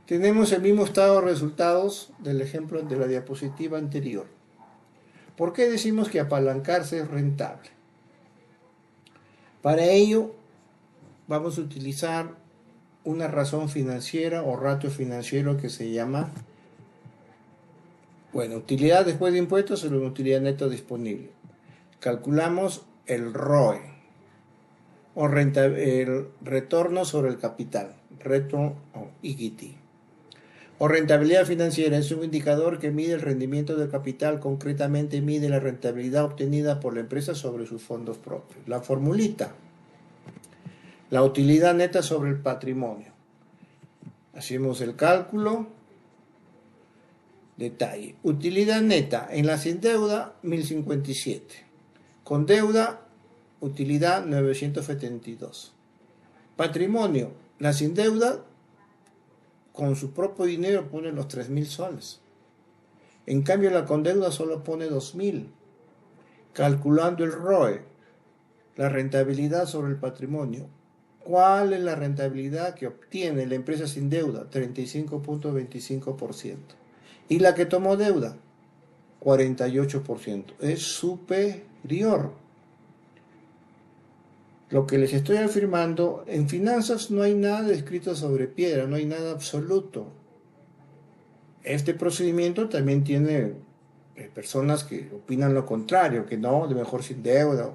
Tenemos el mismo estado de resultados del ejemplo de la diapositiva anterior. ¿Por qué decimos que apalancarse es rentable? Para ello vamos a utilizar una razón financiera o ratio financiero que se llama, utilidad después de impuestos sobre utilidad neta disponible. Calculamos el ROE o el retorno sobre el capital, return on equity. O rentabilidad financiera es un indicador que mide el rendimiento del capital, concretamente mide la rentabilidad obtenida por la empresa sobre sus fondos propios. La formulita, la utilidad neta sobre el patrimonio. Hacemos el cálculo, detalle. Utilidad neta en la sin deuda 1.057. Con deuda, utilidad 972. Patrimonio, la sin deuda con su propio dinero pone los 3.000 soles. En cambio, la con deuda solo pone 2.000. Calculando el ROE, la rentabilidad sobre el patrimonio. ¿Cuál es la rentabilidad que obtiene la empresa sin deuda? 35.25%. Y la que tomó deuda, 48%. Es superior. Lo que les estoy afirmando, en finanzas no hay nada escrito sobre piedra, no hay nada absoluto. Este procedimiento también tiene personas que opinan lo contrario, que no, de mejor sin deuda.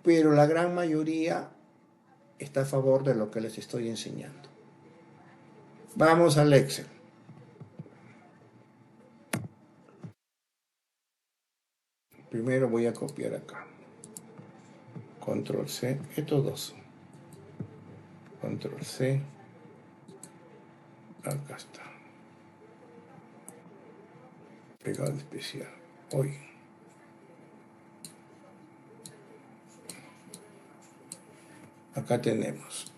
Pero la gran mayoría está a favor de lo que les estoy enseñando. Vamos al Excel. Primero voy a copiar acá. Control C, estos dos. Control C. Acá está. Pegado especial. Hoy. Acá tenemos.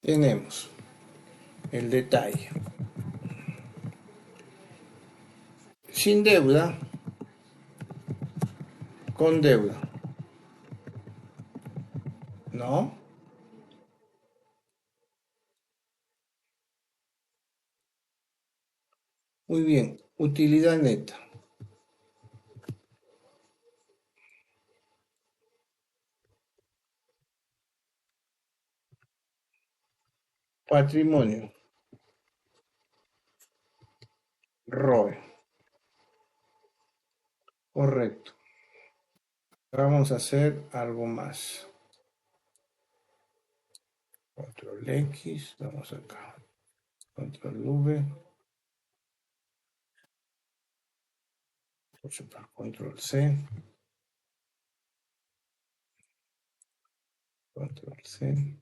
Tenemos el detalle. Sin deuda, con deuda. ¿No? Muy bien. Utilidad neta. Patrimonio. ROE. Correcto. Vamos a hacer algo más. Control X. Vamos acá. Control V. Control C. Control C.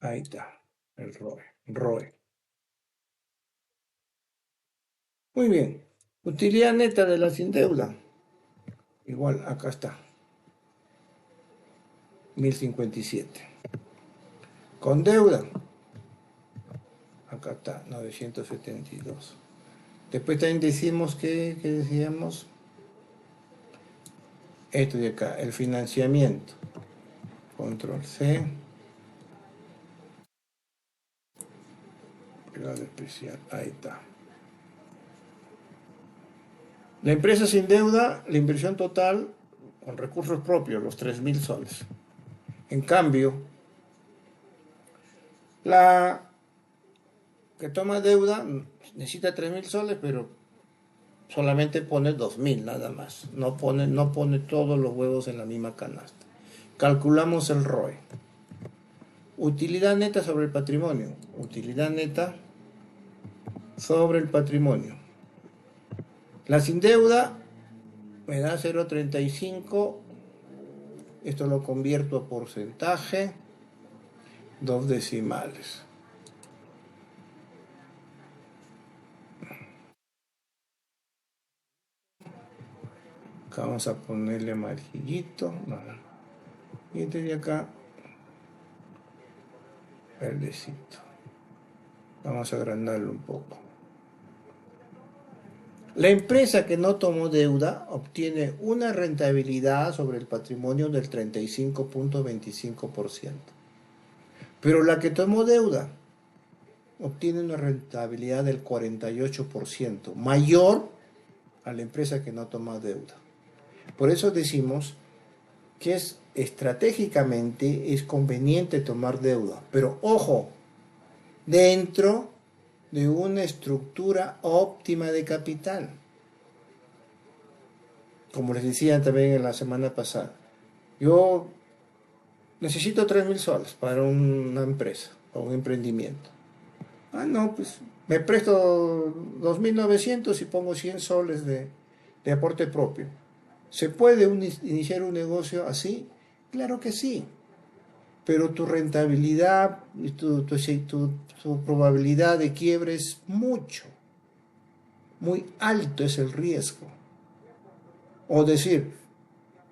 Ahí está. El ROE. ROE. Muy bien. Utilidad neta de la sin deuda. Igual, acá está. 1.057. Con deuda. Acá está, 972. Después también decimos que decíamos esto de acá, el financiamiento. Control C. Grado especial, ahí está. La empresa sin deuda, la inversión total con recursos propios, los 3.000 soles. En cambio, la que toma deuda necesita 3.000 soles, pero solamente pone 2.000 nada más. No pone todos los huevos en la misma canasta. Calculamos el ROE. Utilidad neta sobre el patrimonio. Utilidad neta sobre el patrimonio. La sin deuda me da 0,35. Esto lo convierto a porcentaje. 2 decimales. Acá vamos a ponerle amarillito. Y este de acá, verdecito. Vamos a agrandarlo un poco. La empresa que no tomó deuda obtiene una rentabilidad sobre el patrimonio del 35.25%. Pero la que tomó deuda obtiene una rentabilidad del 48%, mayor a la empresa que no toma deuda. Por eso decimos que estratégicamente es conveniente tomar deuda, pero ojo, dentro de una estructura óptima de capital. Como les decía también en la semana pasada, yo necesito 3.000 soles para una empresa o un emprendimiento. No, pues me presto 2.900 y pongo 100 soles de aporte propio. ¿Se puede iniciar un negocio así? Claro que sí. Pero tu rentabilidad y tu probabilidad de quiebre es muy alto es el riesgo. O decir,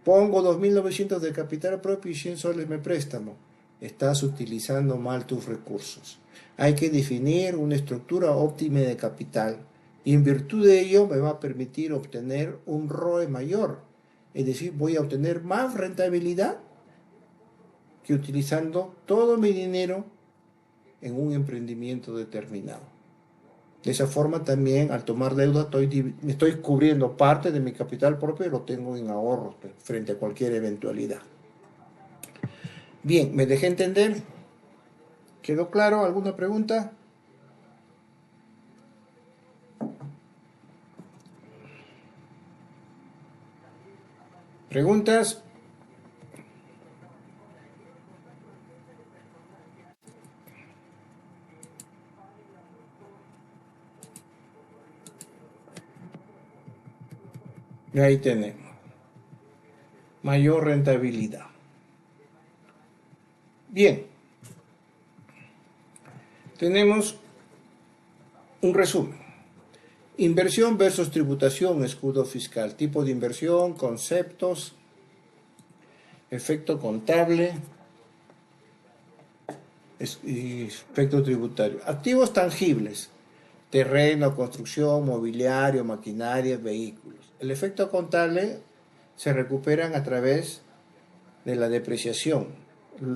pongo 2.900 de capital propio y 100 soles me préstamo. Estás utilizando mal tus recursos. Hay que definir una estructura óptima de capital y en virtud de ello me va a permitir obtener un ROE mayor. Es decir, voy a obtener más rentabilidad que utilizando todo mi dinero en un emprendimiento determinado. De esa forma también al tomar deuda estoy cubriendo parte de mi capital propio y lo tengo en ahorros frente a cualquier eventualidad. Bien, ¿me dejé entender? ¿Quedó claro? ¿Alguna pregunta? ¿Preguntas? Y ahí tenemos. Mayor rentabilidad. Bien. Tenemos un resumen. Inversión versus tributación, escudo fiscal. Tipo de inversión, conceptos, efecto contable y efecto tributario. Activos tangibles. Terreno, construcción, mobiliario, maquinaria, vehículos. El efecto contable se recuperan a través de la depreciación.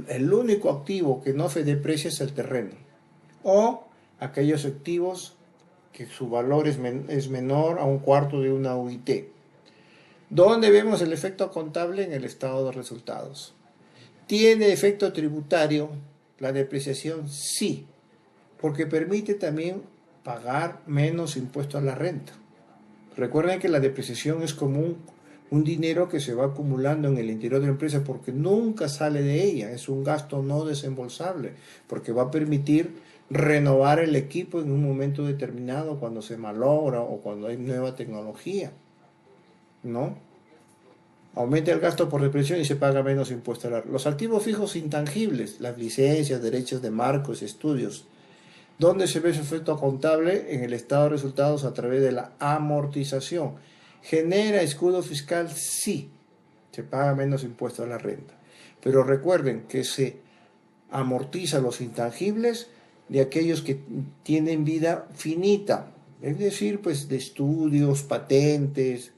El único activo que no se deprecia es el terreno o aquellos activos que su valor es menor a un cuarto de una UIT. ¿Dónde vemos el efecto contable? En el estado de resultados. ¿Tiene efecto tributario la depreciación? Sí, porque permite también pagar menos impuesto a la renta. Recuerden que la depreciación es como un dinero que se va acumulando en el interior de la empresa porque nunca sale de ella, es un gasto no desembolsable, porque va a permitir renovar el equipo en un momento determinado cuando se malogra o cuando hay nueva tecnología, ¿no? Aumenta el gasto por depreciación y se paga menos impuesto a la renta. Los activos fijos intangibles, las licencias, derechos de marcos, estudios. ¿Dónde se ve su efecto contable? En el estado de resultados a través de la amortización. ¿Genera escudo fiscal? Sí, se paga menos impuesto a la renta. Pero recuerden que se amortiza los intangibles de aquellos que tienen vida finita, es decir, pues de estudios, patentes,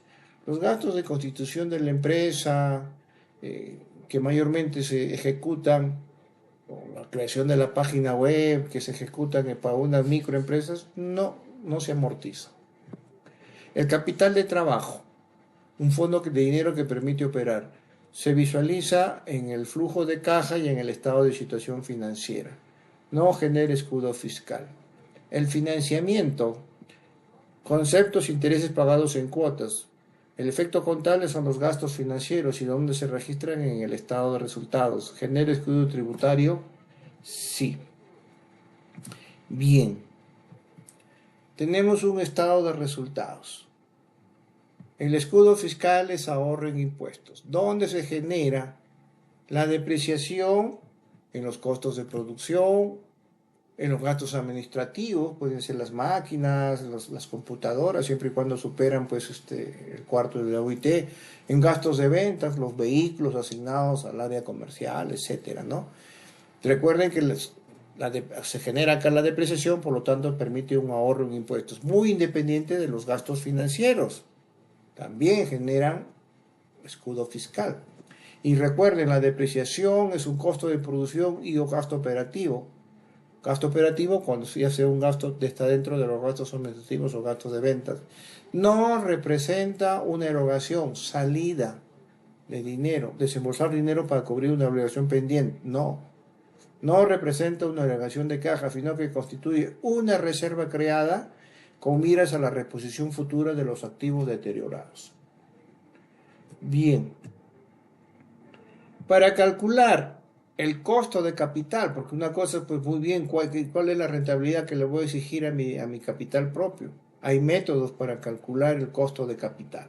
los gastos de constitución de la empresa, que mayormente se ejecutan, o la creación de la página web, que se ejecutan para unas microempresas, no se amortiza. El capital de trabajo, un fondo de dinero que permite operar, se visualiza en el flujo de caja y en el estado de situación financiera. No genera escudo fiscal. El financiamiento, conceptos, intereses pagados en cuotas. El efecto contable son los gastos financieros y donde se registran en el estado de resultados. ¿Genera escudo tributario? Sí. Bien. Tenemos un estado de resultados. El escudo fiscal es ahorro en impuestos, donde se genera la depreciación en los costos de producción, en los gastos administrativos, pueden ser las máquinas, las computadoras, siempre y cuando superan pues, el cuarto de la UIT, en gastos de ventas, los vehículos asignados al área comercial, etcétera, ¿no? Recuerden que se genera acá la depreciación, por lo tanto permite un ahorro en impuestos, muy independiente de los gastos financieros. También generan escudo fiscal. Y recuerden, la depreciación es un costo de producción y o gasto operativo. Gasto operativo cuando ya sea un gasto que está dentro de los gastos administrativos o gastos de ventas. No representa una erogación, salida de dinero, desembolsar dinero para cubrir una obligación pendiente. No representa una erogación de caja, sino que constituye una reserva creada con miras a la reposición futura de los activos deteriorados. Bien. Para calcular el costo de capital, porque una cosa, pues muy bien, ¿cuál es la rentabilidad que le voy a exigir a mi capital propio? Hay métodos para calcular el costo de capital.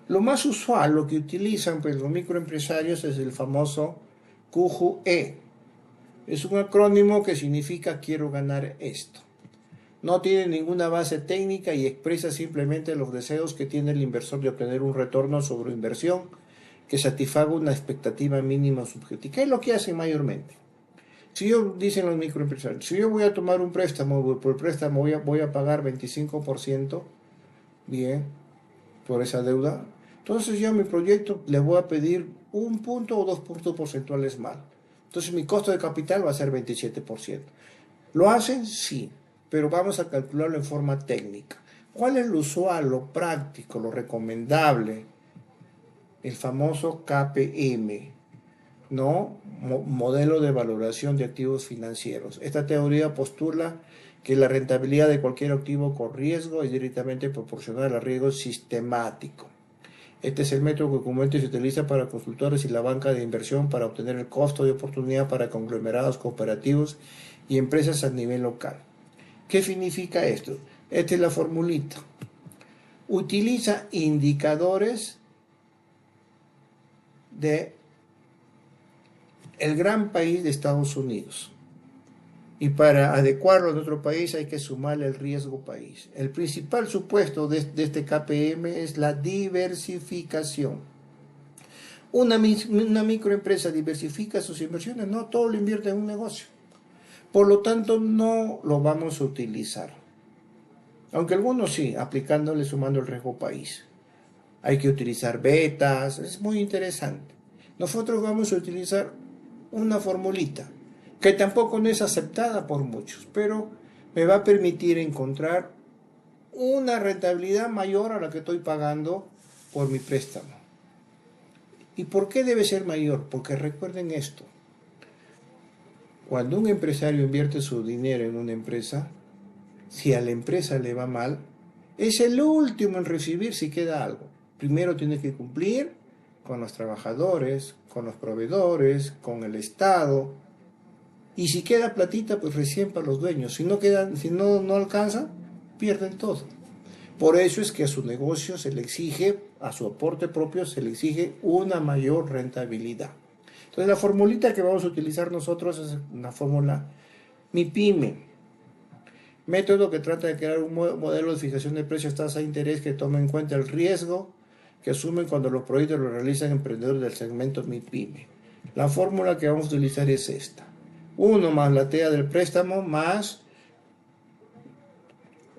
Lo más usual, lo que utilizan pues, los microempresarios es el famoso QJE. Es un acrónimo que significa quiero ganar esto. No tiene ninguna base técnica y expresa simplemente los deseos que tiene el inversor de obtener un retorno sobre inversión que satisfaga una expectativa mínima subjetiva. ¿Qué es lo que hacen mayormente? Dicen los microempresarios, si yo voy a tomar un préstamo, por el préstamo voy a pagar 25%, bien, por esa deuda, entonces yo a mi proyecto le voy a pedir 1 punto o 2 puntos porcentuales más. Entonces mi costo de capital va a ser 27%. ¿Lo hacen? Sí, pero vamos a calcularlo en forma técnica. ¿Cuál es lo usual, lo práctico, lo recomendable? El famoso KPM, ¿no? Modelo de valoración de activos financieros. Esta teoría postula que la rentabilidad de cualquier activo con riesgo es directamente proporcional al riesgo sistemático. Este es el método que comúnmente se utiliza para consultores y la banca de inversión para obtener el costo de oportunidad para conglomerados cooperativos y empresas a nivel local. ¿Qué significa esto? Esta es la formulita. Utiliza indicadores de el gran país de Estados Unidos. Y para adecuarlo a nuestro país hay que sumarle el riesgo país. El principal supuesto de este KPM es la diversificación. Una microempresa diversifica sus inversiones, no todo lo invierte en un negocio. Por lo tanto, no lo vamos a utilizar. Aunque algunos sí, aplicándole, sumando el riesgo país. Hay que utilizar betas, es muy interesante. Nosotros vamos a utilizar una formulita que tampoco no es aceptada por muchos, pero me va a permitir encontrar una rentabilidad mayor a la que estoy pagando por mi préstamo. ¿Y por qué debe ser mayor? Porque recuerden esto. Cuando un empresario invierte su dinero en una empresa, si a la empresa le va mal, es el último en recibir si queda algo. Primero tiene que cumplir con los trabajadores, con los proveedores, con el Estado. Y si queda platita, pues recién para los dueños. Si no alcanza, pierden todo. Por eso es que a su negocio se le exige, a su aporte propio se le exige una mayor rentabilidad. Entonces la formulita que vamos a utilizar nosotros es una fórmula MIPYME. Método que trata de crear un modelo de fijación de precios tasa de interés que tome en cuenta el riesgo que asumen cuando los proyectos los realizan emprendedores del segmento MIPYME. La fórmula que vamos a utilizar es esta. 1 más la TEA del préstamo más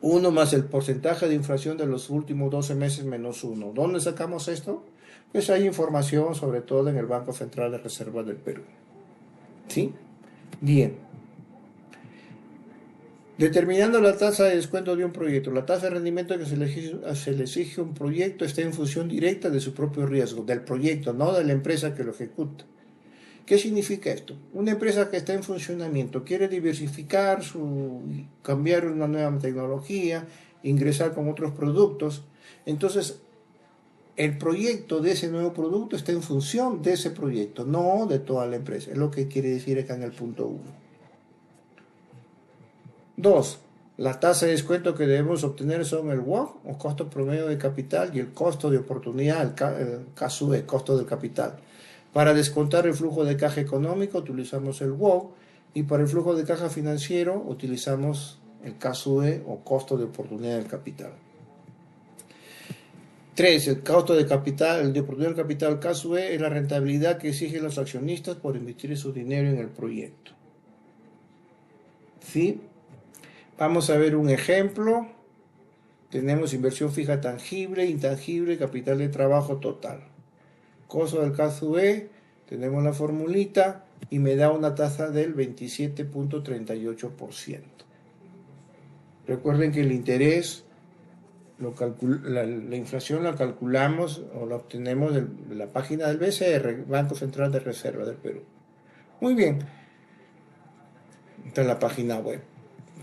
1 más el porcentaje de inflación de los últimos 12 meses menos 1. ¿Dónde sacamos esto? Pues hay información sobre todo en el Banco Central de Reserva del Perú. ¿Sí? Bien. Determinando la tasa de descuento de un proyecto. La tasa de rendimiento que se le exige a un proyecto está en función directa de su propio riesgo, del proyecto, no de la empresa que lo ejecuta. ¿Qué significa esto? Una empresa que está en funcionamiento quiere diversificar, cambiar una nueva tecnología, ingresar con otros productos. Entonces, el proyecto de ese nuevo producto está en función de ese proyecto, no de toda la empresa. Es lo que quiere decir acá en el punto 1. 2. La tasa de descuento que debemos obtener son el WACC, o costo promedio de capital, y el costo de oportunidad, el CASUE, costo del capital. Para descontar el flujo de caja económico utilizamos el WACC, y para el flujo de caja financiero utilizamos el CASUE, o costo de oportunidad del capital. 3. El costo de capital, el de oportunidad del capital CASUE es la rentabilidad que exigen los accionistas por invertir su dinero en el proyecto. ¿Sí? Vamos a ver un ejemplo. Tenemos inversión fija tangible, intangible, capital de trabajo total. Costo del CASUE, tenemos la formulita y me da una tasa del 27.38%. Recuerden que el interés, la inflación la calculamos o la obtenemos de la página del BCR, Banco Central de Reserva del Perú. Muy bien, está en la página web.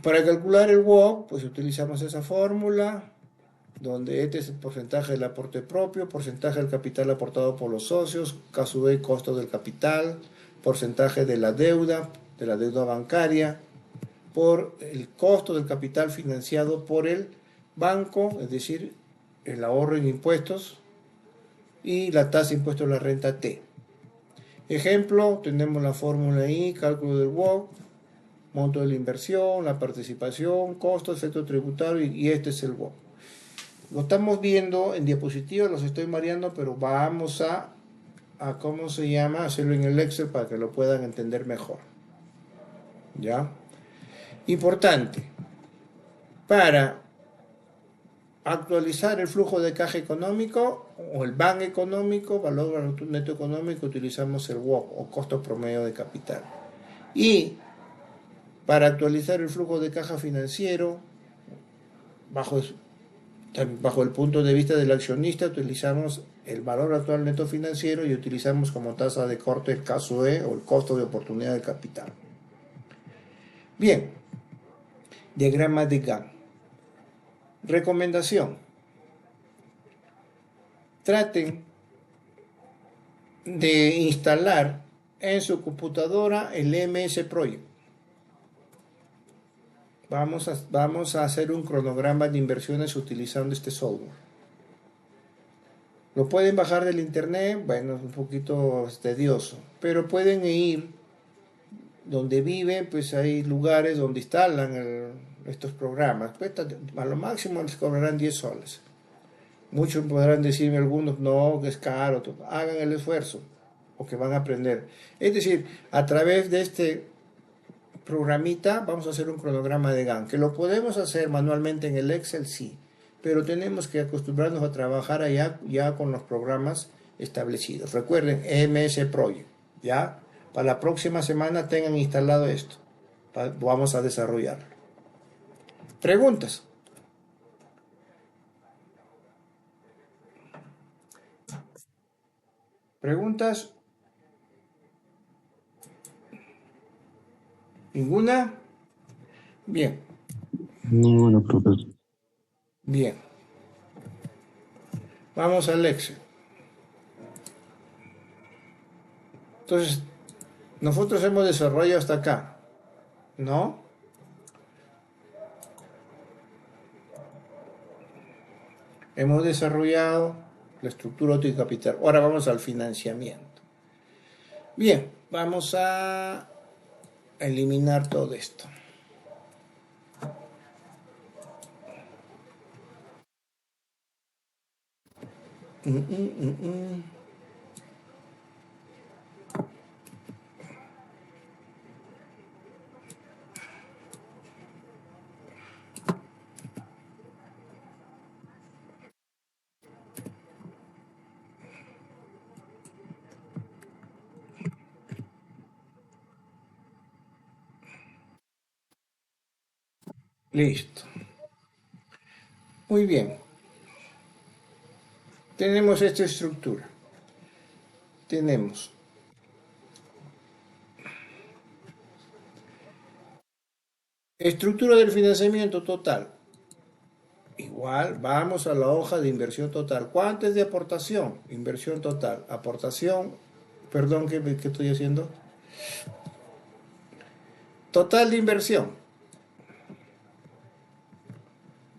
Para calcular el WOC, pues utilizamos esa fórmula, donde este es el porcentaje del aporte propio, porcentaje del capital aportado por los socios, caso de costo del capital, porcentaje de la deuda bancaria, por el costo del capital financiado por el banco, es decir, el ahorro en impuestos, y la tasa de impuesto a la renta T. Ejemplo, tenemos la fórmula I, cálculo del WOC, monto de la inversión, la participación, costo, efecto tributario, y este es el WOC. Lo estamos viendo en diapositivas, los estoy mareando, pero vamos a ¿cómo se llama? Hacerlo en el Excel para que lo puedan entender mejor. ¿Ya? Importante. Para actualizar el flujo de caja económico o el BAN económico, valor neto económico, utilizamos el WOC o costo promedio de capital. Y para actualizar el flujo de caja financiero, bajo el punto de vista del accionista, utilizamos el valor actual neto financiero y utilizamos como tasa de corte el CASUE o el costo de oportunidad del capital. Bien, diagrama de Gantt. Recomendación. Traten de instalar en su computadora el MS Project. Vamos a hacer un cronograma de inversiones utilizando este software. Lo pueden bajar del internet, bueno, es un poquito tedioso, pero pueden ir donde viven, pues hay lugares donde instalan estos programas. Cuesta, a lo máximo les cobrarán 10 soles. Muchos podrán decirme algunos, no, que es caro. Hagan el esfuerzo, o que van a aprender. Es decir, a través de este programita vamos a hacer un cronograma de Gantt, que lo podemos hacer manualmente en el Excel, sí, pero tenemos que acostumbrarnos a trabajar allá ya con los programas establecidos. Recuerden, MS Project, ¿ya? Para la próxima semana tengan instalado esto. Vamos a desarrollarlo. ¿Preguntas? ¿Preguntas? ¿Ninguna? Bien. Ninguna, profesor. Bien. Vamos al Excel. Entonces, nosotros hemos desarrollado hasta acá, ¿no? Hemos desarrollado la estructura útil capital. Ahora vamos al financiamiento. Bien, vamos a eliminar todo esto. Listo. Muy bien. Tenemos esta estructura. Tenemos estructura del financiamiento total. Igual, vamos a la hoja de inversión total. ¿Cuánto es de aportación? Inversión total. Aportación, perdón, ¿qué estoy haciendo? Total de inversión.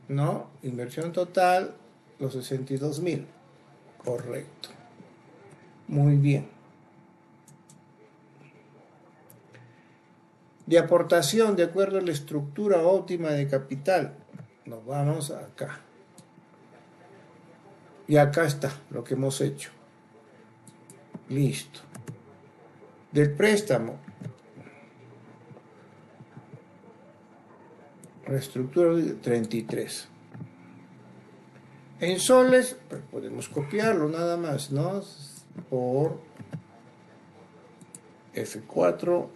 ¿No? Inversión total, los 62.000. Correcto. Muy bien. De aportación, de acuerdo a la estructura óptima de capital. Nos vamos acá. Y acá está lo que hemos hecho. Listo. Del préstamo. La estructura de 33. En soles, pues podemos copiarlo nada más, ¿no? Por F4.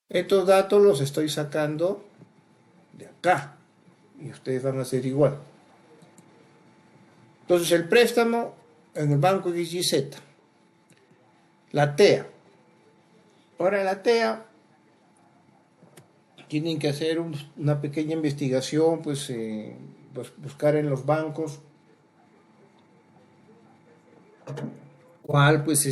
Estos datos los estoy sacando de acá. Y ustedes van a hacer igual. Entonces el préstamo en el banco XYZ. La TEA. Ahora la TEA tienen que hacer una pequeña investigación, pues buscar en los bancos cuál, pues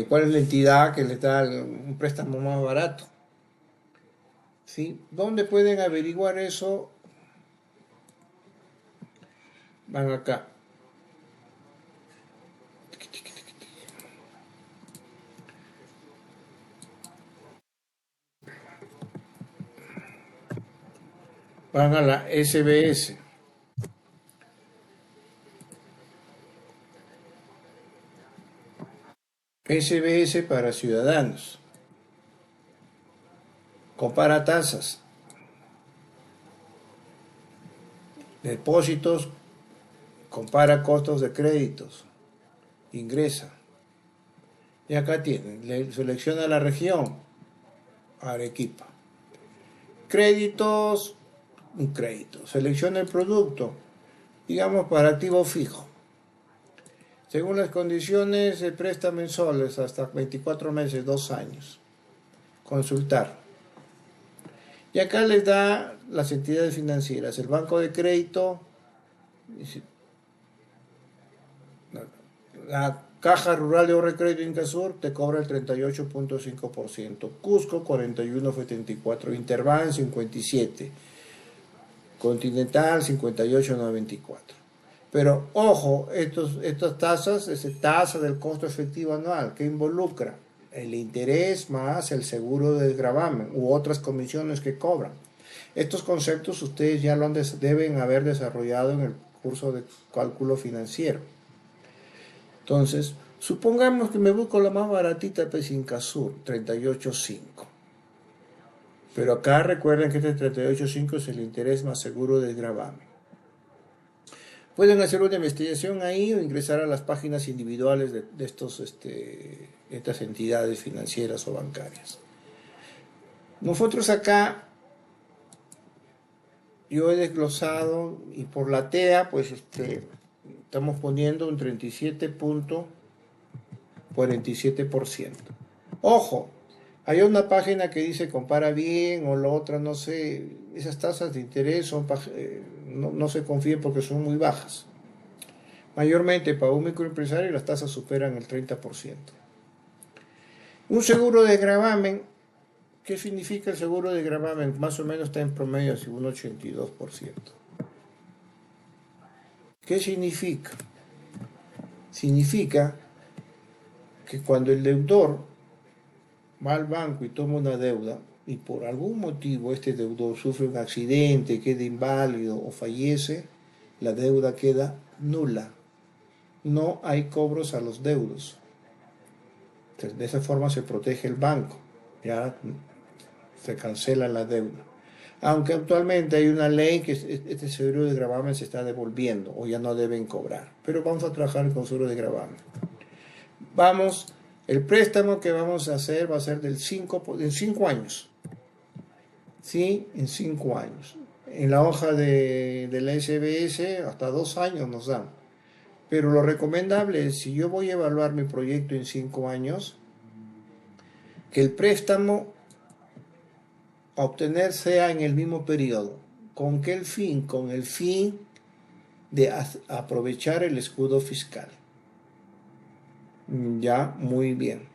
cuál es la entidad que les da un préstamo más barato. ¿Sí? ¿Dónde pueden averiguar eso? Van acá. Van a la SBS. SBS para ciudadanos. Compara tasas. Depósitos. Compara costos de créditos. Ingresa. Y acá tienen. Selecciona la región. Arequipa. Créditos. Un crédito. Selecciona el producto. Digamos para activo fijo. Según las condiciones, se presta mensuales hasta 24 meses, 2 años. Consultar. Y acá les da las entidades financieras. El banco de crédito, la Caja Rural de Ahorro y Crédito Incasur te cobra el 38.5%. Cusco 41.74%. Interbank 57%. Continental 58.94%. Pero ojo, estas tasas, es tasa del costo efectivo anual, que involucra el interés más el seguro de gravamen u otras comisiones que cobran. Estos conceptos ustedes ya deben haber desarrollado en el curso de cálculo financiero. Entonces, supongamos que me busco la más baratita, pues Incasur, 38.5. Pero acá recuerden que este 38.5 es el interés más seguro del gravamen. Pueden hacer una investigación ahí o ingresar a las páginas individuales de estas entidades financieras o bancarias. Nosotros acá, yo he desglosado y por la TEA, pues estamos poniendo un 37.47%. Ojo, hay una página que dice compara bien o la otra, no sé, esas tasas de interés son no se confíen porque son muy bajas. Mayormente para un microempresario las tasas superan el 30%. Un seguro de gravamen, ¿qué significa el seguro de gravamen? Más o menos está en promedio hacia un 82%. ¿Qué significa? Significa que cuando el deudor va al banco y toma una deuda y por algún motivo este deudor sufre un accidente, queda inválido o fallece, la deuda queda nula. No hay cobros a los deudos. Entonces, de esa forma se protege el banco. Ya se cancela la deuda. Aunque actualmente hay una ley que este seguro de gravamen se está devolviendo o ya no deben cobrar. Pero vamos a trabajar con seguro de gravamen. Vamos, el préstamo que vamos a hacer va a ser en 5 años. ¿Sí? En 5 años. En la hoja de la SBS hasta 2 años nos dan. Pero lo recomendable es, si yo voy a evaluar mi proyecto en 5 años, que el préstamo a obtener sea en el mismo periodo. ¿Con qué el fin? Con el fin de aprovechar el escudo fiscal. Ya, muy bien.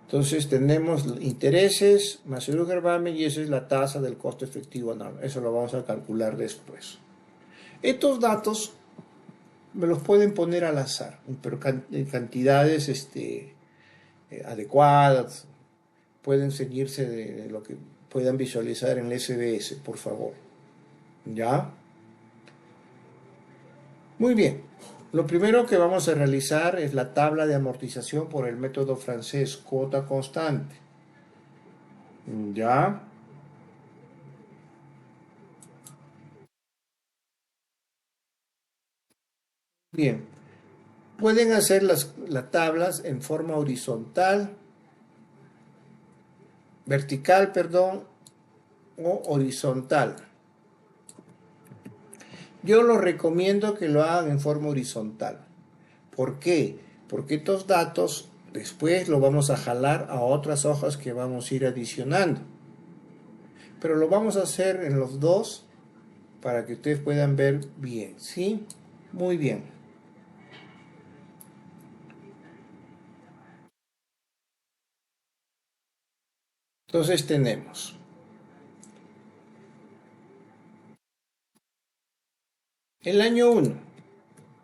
Entonces tenemos intereses más el gravamen y esa es la tasa del costo efectivo anual. Eso lo vamos a calcular después. Estos datos me los pueden poner al azar, pero en cantidades adecuadas. Pueden seguirse de lo que puedan visualizar en el SBS, por favor. ¿Ya? Muy bien. Lo primero que vamos a realizar es la tabla de amortización por el método francés, cuota constante. ¿Ya? Bien. Pueden hacer las tablas en forma vertical, perdón, o horizontal. Yo lo recomiendo que lo hagan en forma horizontal. ¿Por qué? Porque estos datos después lo vamos a jalar a otras hojas que vamos a ir adicionando. Pero lo vamos a hacer en los dos para que ustedes puedan ver bien, ¿sí? Muy bien. Entonces tenemos el año 1.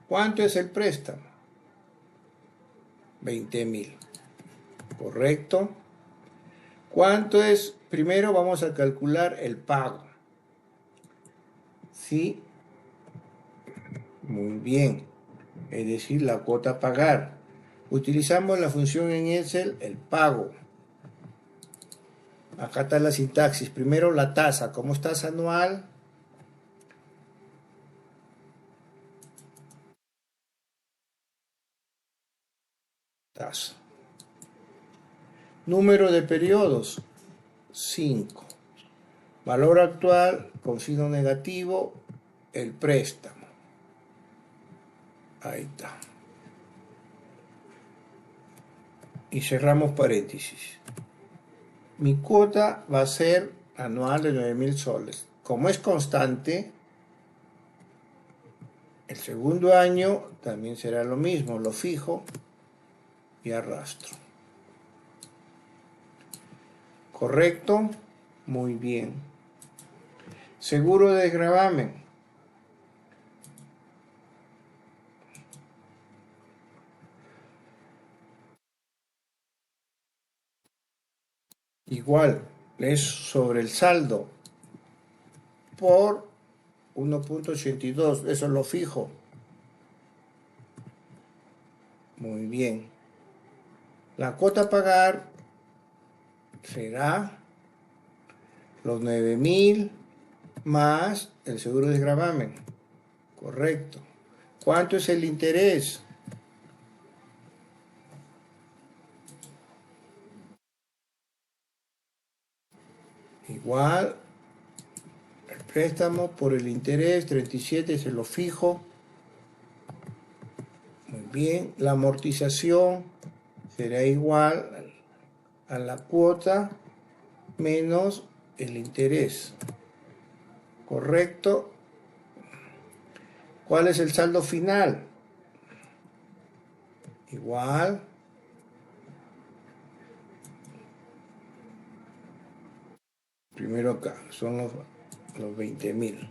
¿Cuánto es el préstamo? 20.000. ¿Correcto? ¿Cuánto es? Primero vamos a calcular el pago. ¿Sí? Muy bien. Es decir, la cuota a pagar. Utilizamos la función en Excel, el pago. Acá está la sintaxis. Primero la tasa. ¿Cómo es tasa anual? Tasa. Número de periodos, 5. Valor actual con signo negativo, el préstamo. Ahí está. Y cerramos paréntesis. Mi cuota va a ser anual de 9.000 soles. Como es constante, el segundo año también será lo mismo. Lo fijo y arrastro. ¿Correcto? Muy bien. Seguro de gravamen. Igual, es sobre el saldo por 1.82, eso lo fijo. Muy bien. La cuota a pagar será los 9.000 más el seguro de gravamen. Correcto. ¿Cuánto es el interés? Igual, el préstamo por el interés, 37, se lo fijo. Muy bien. La amortización será igual a la cuota menos el interés. Correcto. ¿Cuál es el saldo final? Igual. Primero acá, son los 20.000.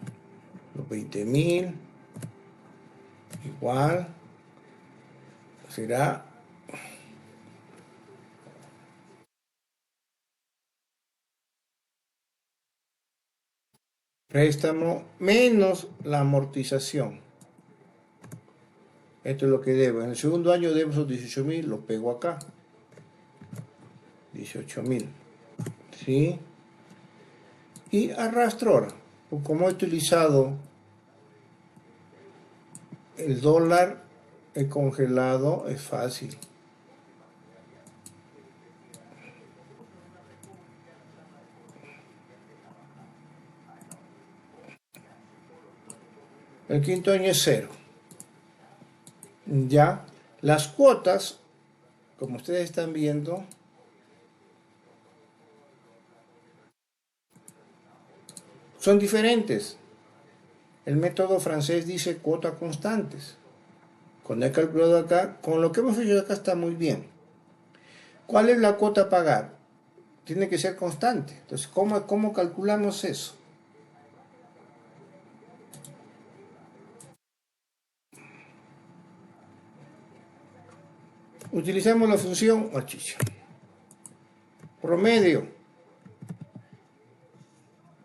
Los 20.000 igual será préstamo menos la amortización. Esto es lo que debo. En el segundo año debo esos 18.000, lo pego acá. 18.000. ¿Sí? Y arrastro ahora. Como he utilizado el dólar, he congelado, es fácil. El quinto año es 0. Ya, las cuotas, como ustedes están viendo, son diferentes. El método francés dice cuotas constantes. Cuando he calculado acá, con lo que hemos hecho acá está muy bien. ¿Cuál es la cuota a pagar? Tiene que ser constante. Entonces, ¿cómo calculamos eso? Utilizamos la función promedio.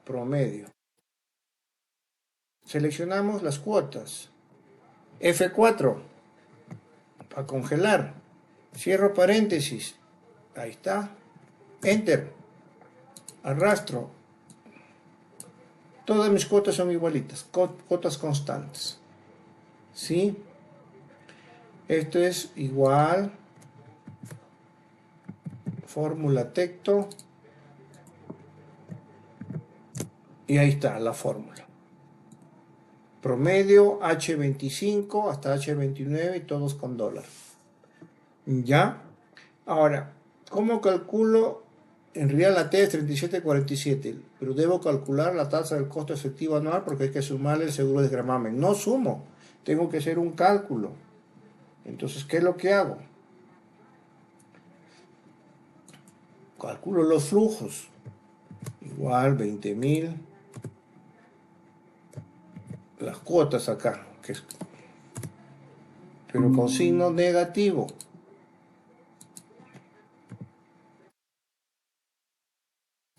Promedio. Seleccionamos las cuotas. F4 para congelar. Cierro paréntesis. Ahí está. Enter. Arrastro. Todas mis cuotas son igualitas. Cuotas constantes. ¿Sí? Esto es igual. Fórmula texto. Y ahí está la fórmula. Promedio H25 hasta H29 y todos con dólar. ¿Ya? Ahora, ¿cómo calculo? En realidad la T es 37,47, pero debo calcular la tasa del costo efectivo anual porque hay que sumarle el seguro de gravamen. No sumo, tengo que hacer un cálculo. Entonces, ¿qué es lo que hago? Calculo los flujos. Igual 20.000. Las cuotas acá, pero con signo negativo.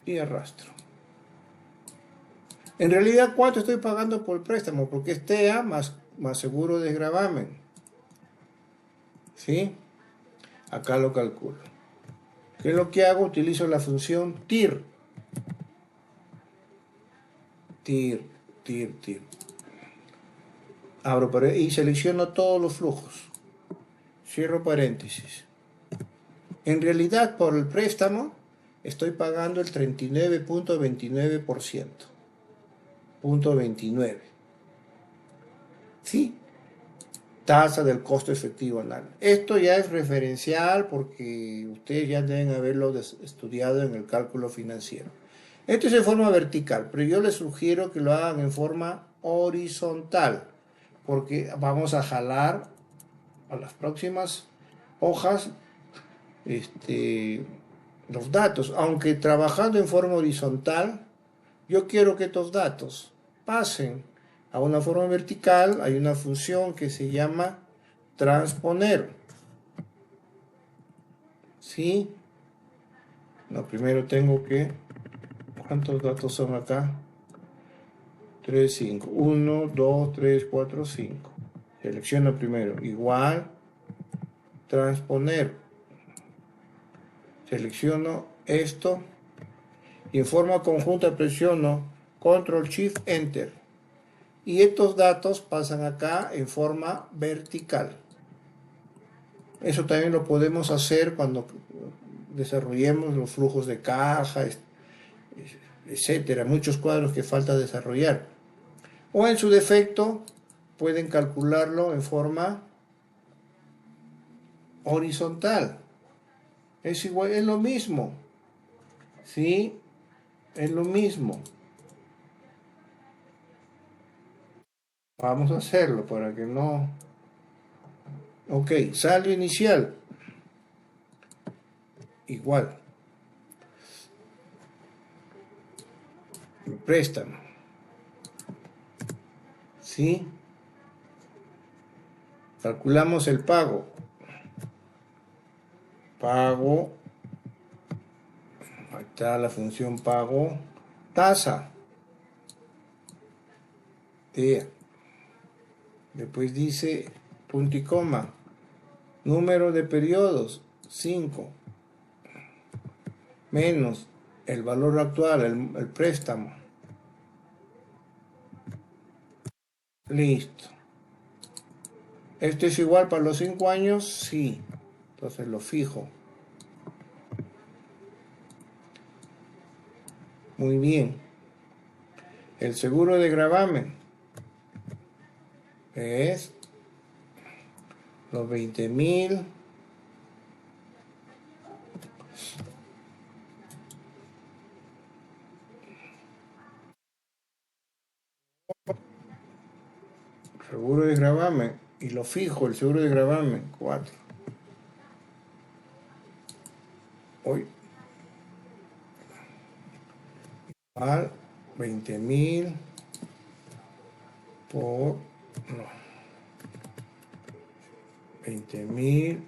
Y arrastro. En realidad, ¿cuánto estoy pagando por el préstamo? Porque es TEA más seguro de gravamen. ¿Sí? Acá lo calculo. ¿Qué es lo que hago? Utilizo la función TIR. TIR. Abro y selecciono todos los flujos. Cierro paréntesis. En realidad, por el préstamo, estoy pagando el 39,29%. 0,29. ¿Sí? Tasa del costo efectivo anual. Esto ya es referencial porque ustedes ya deben haberlo estudiado en el cálculo financiero. Esto es en forma vertical, pero yo les sugiero que lo hagan en forma horizontal, porque vamos a jalar a las próximas hojas los datos. Aunque trabajando en forma horizontal, yo quiero que estos datos pasen a una forma vertical. Hay una función que se llama transponer. ¿Sí? No, primero tengo que... ¿Cuántos datos son acá? 3, 5. 1, 2, 3, 4, 5. Selecciono primero. Igual. Transponer. Selecciono esto. Y en forma conjunta presiono Control Shift Enter. Y estos datos pasan acá en forma vertical. Eso también lo podemos hacer cuando desarrollemos los flujos de caja, etcétera, muchos cuadros que falta desarrollar. O en su defecto, pueden calcularlo en forma horizontal. Es igual, es lo mismo. ¿Sí? Es lo mismo. Vamos a hacerlo para que no... Ok, saldo inicial. Igual. Préstamo. ¿Sí? Calculamos el pago. Pago. Ahí está la función pago. Tasa. Después dice punto y coma. Número de periodos. 5. Menos el valor actual, el préstamo. Listo. ¿Esto es igual para los 5 años? Sí. Entonces lo fijo. Muy bien. El seguro de gravamen. es los 20.000 seguro de gravamen y lo fijo, el seguro de gravamen, 4. Hoy al 20.000 por, no, 20.000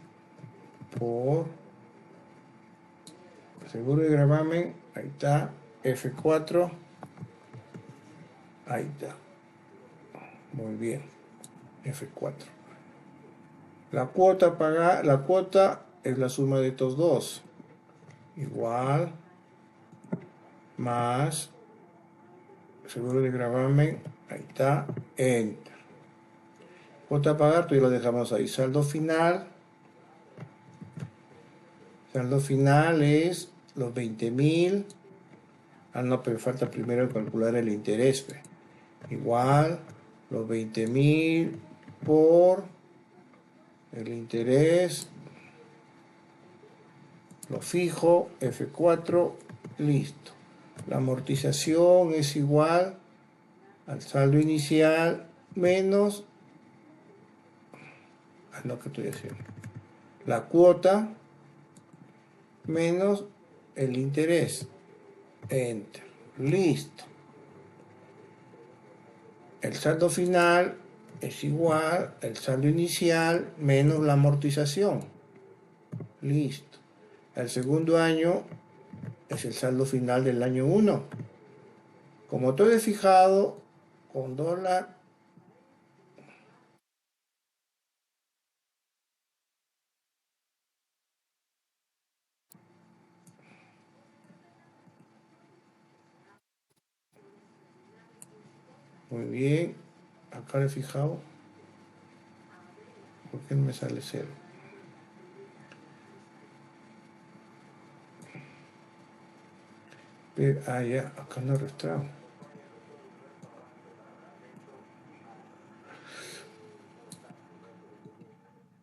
por seguro de gravamen, ahí está, F4, ahí está, muy bien, F4. La cuota es la suma de estos dos, igual, más, seguro de gravamen, ahí está, enter. Cuota a pagar, tú ya lo dejamos ahí, saldo final es los 20.000. No, pero falta primero calcular el interés. Igual los 20.000 por el interés. Lo fijo, F4, listo. La amortización es igual al saldo inicial menos a lo que estoy haciendo. La cuota menos el interés. Enter. Listo. El saldo final es igual al saldo inicial menos la amortización. Listo. El segundo año es el saldo final del año 1. Como todo es fijado con dólar, muy bien. Acá lo he fijado. ¿Por qué no me sale 0? Ya, acá no he arrastrado.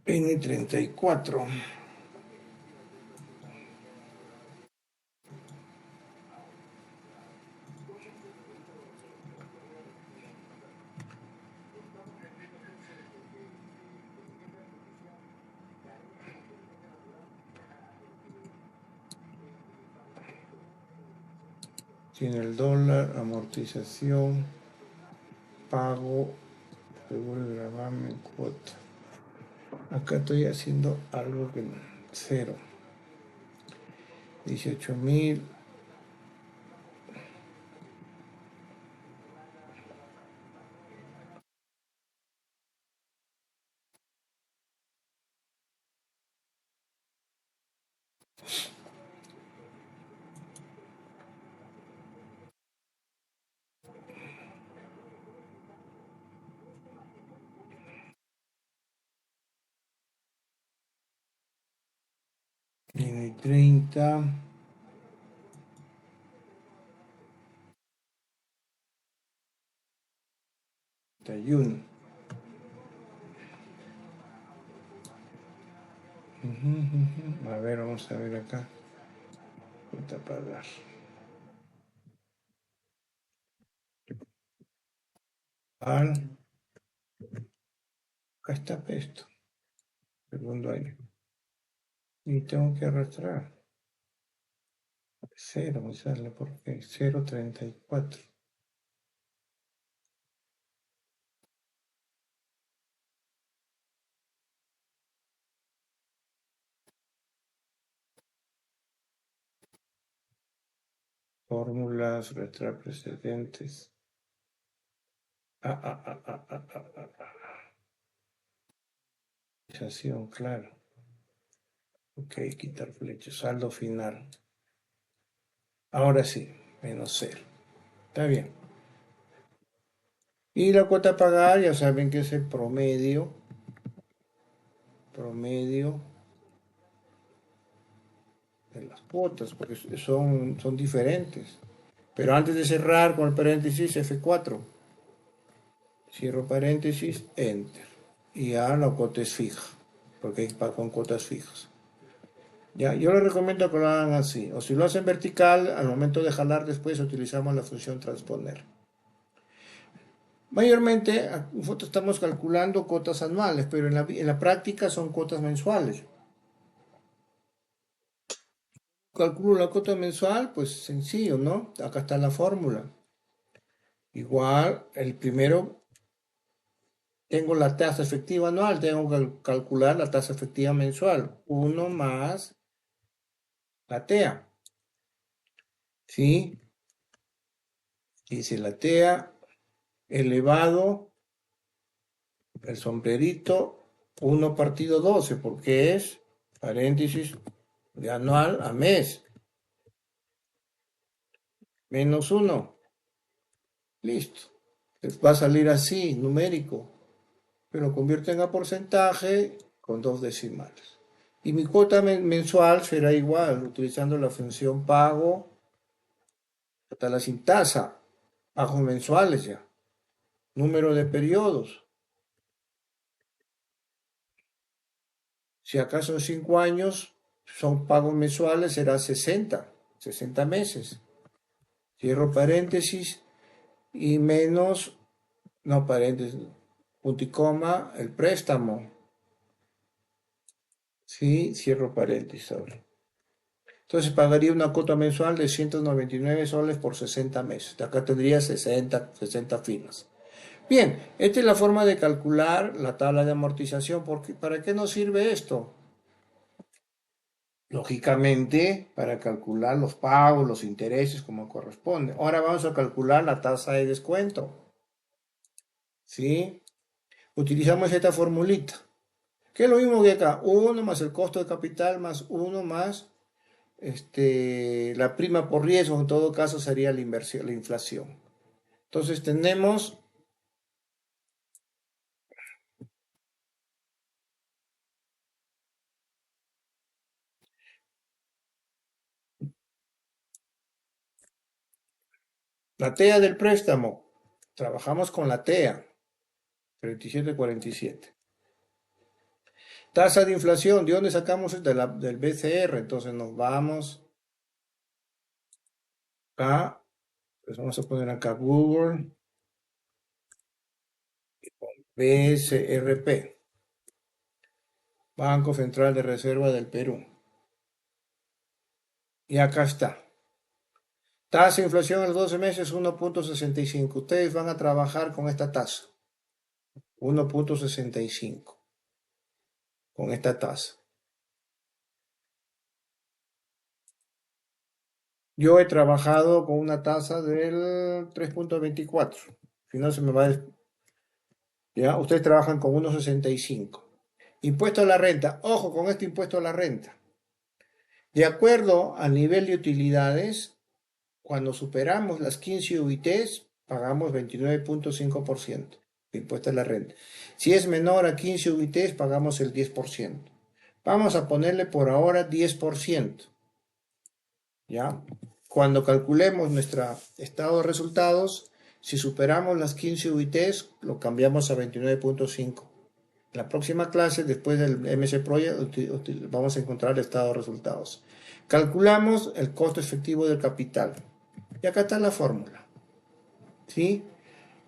N34. Tiene el dólar, amortización, pago, seguro de gravamen, cuota. Acá estoy haciendo algo que 0. 18.000. Tiene 30. 31. A ver, vamos a ver acá. Cuenta pagar. Acá está esto. Segundo año. Y tengo que arrastrar. 0 me sale porque 0,34. Fórmulas, arrastrar precedentes. Claro. Ok, quitar flecha. Saldo final. Ahora sí, menos 0. Está bien. Y la cuota a pagar, ya saben que es el promedio de las cuotas, porque son diferentes. Pero antes de cerrar con el paréntesis F4. cierro paréntesis, enter. Y ya la cuota es fija, porque hay con cuotas fijas. Ya, yo les recomiendo que lo hagan así. O si lo hacen vertical, al momento de jalar después utilizamos la función transponer. Mayormente nosotros estamos calculando cuotas anuales, pero en la práctica son cuotas mensuales. Calculo la cuota mensual, pues sencillo, ¿no? Acá está la fórmula. Igual, el primero, tengo la tasa efectiva anual, tengo que calcular la tasa efectiva mensual. 1 más la TEA, ¿sí? Dice la TEA elevado, el sombrerito, 1 partido 12, porque es, paréntesis, de anual a mes. Menos 1. Listo. Les va a salir así, numérico. Pero convierten a porcentaje con 2 decimales. Y mi cuota mensual será igual, utilizando la función pago hasta la sin tasa, pagos mensuales ya. Número de periodos. Si acaso son 5 años, son pagos mensuales, será 60 meses. Cierro paréntesis y menos, no paréntesis, punto y coma, el préstamo. Sí, cierro paréntesis ahora. Entonces pagaría una cuota mensual de 199 soles por 60 meses. De acá tendría 60 filas. Bien, esta es la forma de calcular la tabla de amortización. ¿Para qué nos sirve esto? Lógicamente, para calcular los pagos, los intereses, como corresponde. Ahora vamos a calcular la tasa de descuento. ¿Sí? Utilizamos esta formulita, que es lo mismo que acá. 1 más el costo de capital más 1 más la prima por riesgo, en todo caso sería la inversión, la inflación. Entonces tenemos la TEA del préstamo. Trabajamos con la TEA, 37,47. Tasa de inflación, ¿de dónde sacamos? Del BCR. Entonces nos vamos a, pues vamos a poner acá Google, BSRP, Banco Central de Reserva del Perú. Y acá está. Tasa de inflación en los 12 meses 1,65. Ustedes van a trabajar con esta tasa. 1,65. Con esta tasa. Yo he trabajado con una tasa del 3,24. Si no se me va a... ¿Ya? Ustedes trabajan con 1,65. Impuesto a la renta. Ojo con este impuesto a la renta. De acuerdo al nivel de utilidades, cuando superamos las 15 UITs, pagamos 29,5% de impuesto a la renta. Si es menor a 15 UITs, pagamos el 10%. Vamos a ponerle por ahora 10%. ¿Ya? Cuando calculemos nuestro estado de resultados, si superamos las 15 UITs, lo cambiamos a 29,5. La próxima clase, después del MC Project, vamos a encontrar el estado de resultados. Calculamos el costo efectivo del capital. Y acá está la fórmula. ¿Sí?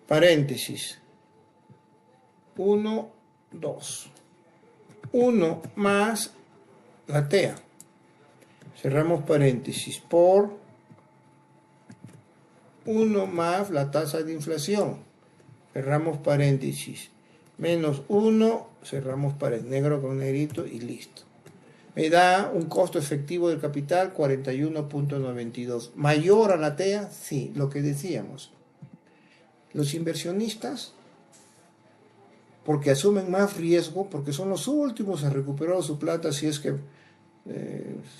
Paréntesis. 1, 2. 1 más la TEA. Cerramos paréntesis por 1 más la tasa de inflación. Cerramos paréntesis. Menos 1, cerramos paréntesis. Negro con negrito y listo. Me da un costo efectivo del capital 41,92. ¿Mayor a la TEA? Sí, lo que decíamos. Los inversionistas, porque asumen más riesgo, porque son los últimos a recuperar su plata si es que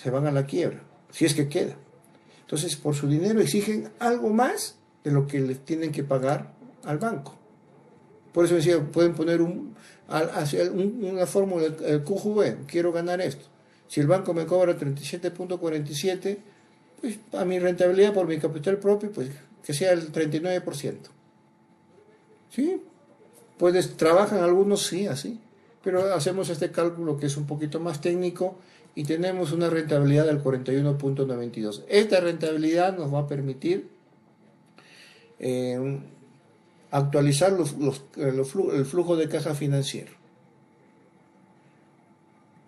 se van a la quiebra, si es que queda. Entonces, por su dinero exigen algo más de lo que les tienen que pagar al banco. Por eso decía, pueden poner una fórmula, el QJV, quiero ganar esto. Si el banco me cobra 37,47, pues a mi rentabilidad por mi capital propio, pues que sea el 39%. ¿Sí? Trabajan algunos sí, así, pero hacemos este cálculo que es un poquito más técnico y tenemos una rentabilidad del 41.92. Esta rentabilidad nos va a permitir actualizar el flujo de caja financiero.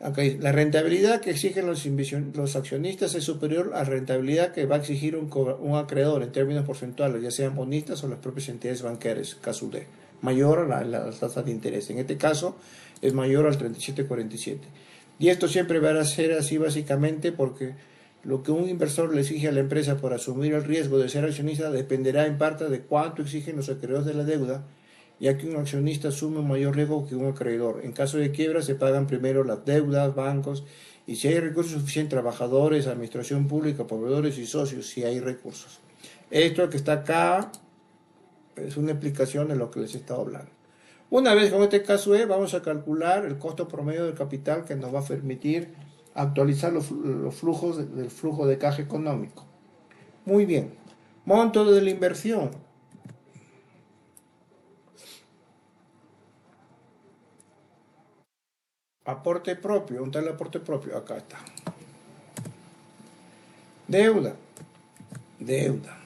Okay. La rentabilidad que exigen los accionistas es superior a la rentabilidad que va a exigir un acreedor en términos porcentuales, ya sean bonistas o las propias entidades bancarias, caso D, mayor a la tasa de interés. En este caso es mayor al 37,47. Y esto siempre va a ser así básicamente porque lo que un inversor le exige a la empresa por asumir el riesgo de ser accionista dependerá en parte de cuánto exigen los acreedores de la deuda, ya que un accionista asume un mayor riesgo que un acreedor. En caso de quiebra se pagan primero las deudas, bancos, y si hay recursos suficientes, trabajadores, administración pública, proveedores y socios, si hay recursos. Esto que está acá es una explicación de lo que les he estado hablando. Una vez con este caso vamos a calcular el costo promedio del capital que nos va a permitir actualizar los flujos del flujo de caja económico. Muy bien. Monto de la inversión. Aporte propio. ¿Dónde está el aporte propio? Acá está. Deuda. Deuda.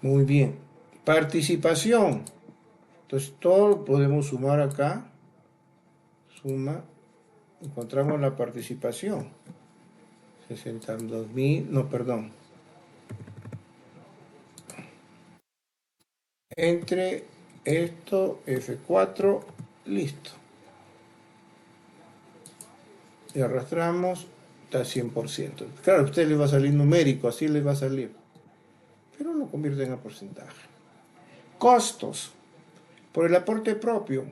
Muy bien. Participación. Entonces todo lo podemos sumar acá. Suma. Encontramos la participación. 62.000. No, perdón. Entre esto, F4, listo. Y arrastramos hasta 100%. Claro, a usted le va a salir numérico, así le va a salir. Pero lo convierten a porcentaje. Costos. Por el aporte propio.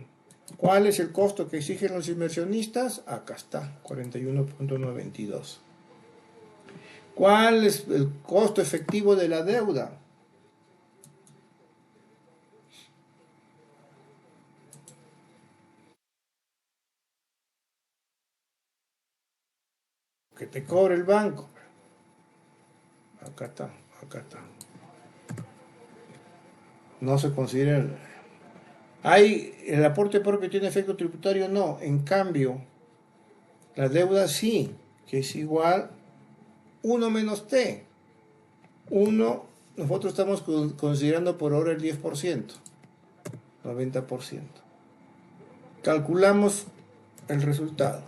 ¿Cuál es el costo que exigen los inversionistas? Acá está, 41.92. ¿Cuál es el costo efectivo de la deuda? Que te cobre el banco. Acá está, acá está. No se considera el aporte propio tiene efecto tributario, no. En cambio, la deuda sí, que es igual 1 menos T. 1, nosotros estamos considerando por ahora el 10%, 90%. Calculamos el resultado.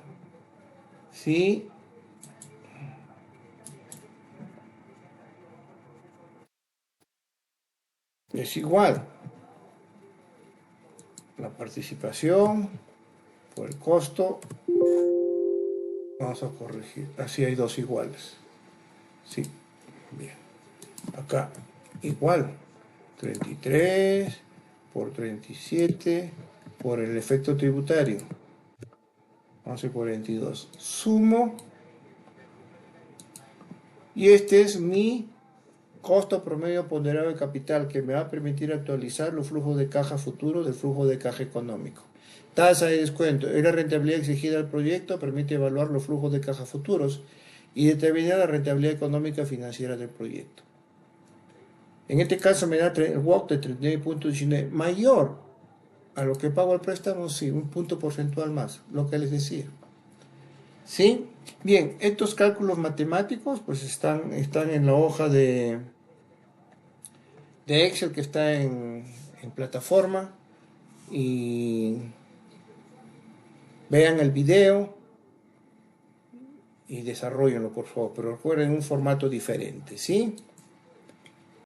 Sí. Es igual la participación por el costo. Vamos a corregir. Así hay dos iguales. Sí, bien. Acá igual. 33 por 37 por el efecto tributario. 11,42. Sumo. Y este es mi costo promedio ponderado de capital que me va a permitir actualizar los flujos de caja futuros del flujo de caja económico. Tasa de descuento. Es la rentabilidad exigida al proyecto, permite evaluar los flujos de caja futuros y determinar la rentabilidad económica financiera del proyecto. En este caso me da el WOC de 39.19, mayor a lo que pago el préstamo, sí, un punto porcentual más, lo que les decía. ¿Sí? Bien, estos cálculos matemáticos pues están en la hoja de Excel que está en plataforma, y vean el video y desarrollenlo por favor, pero recuerden un formato diferente, ¿sí?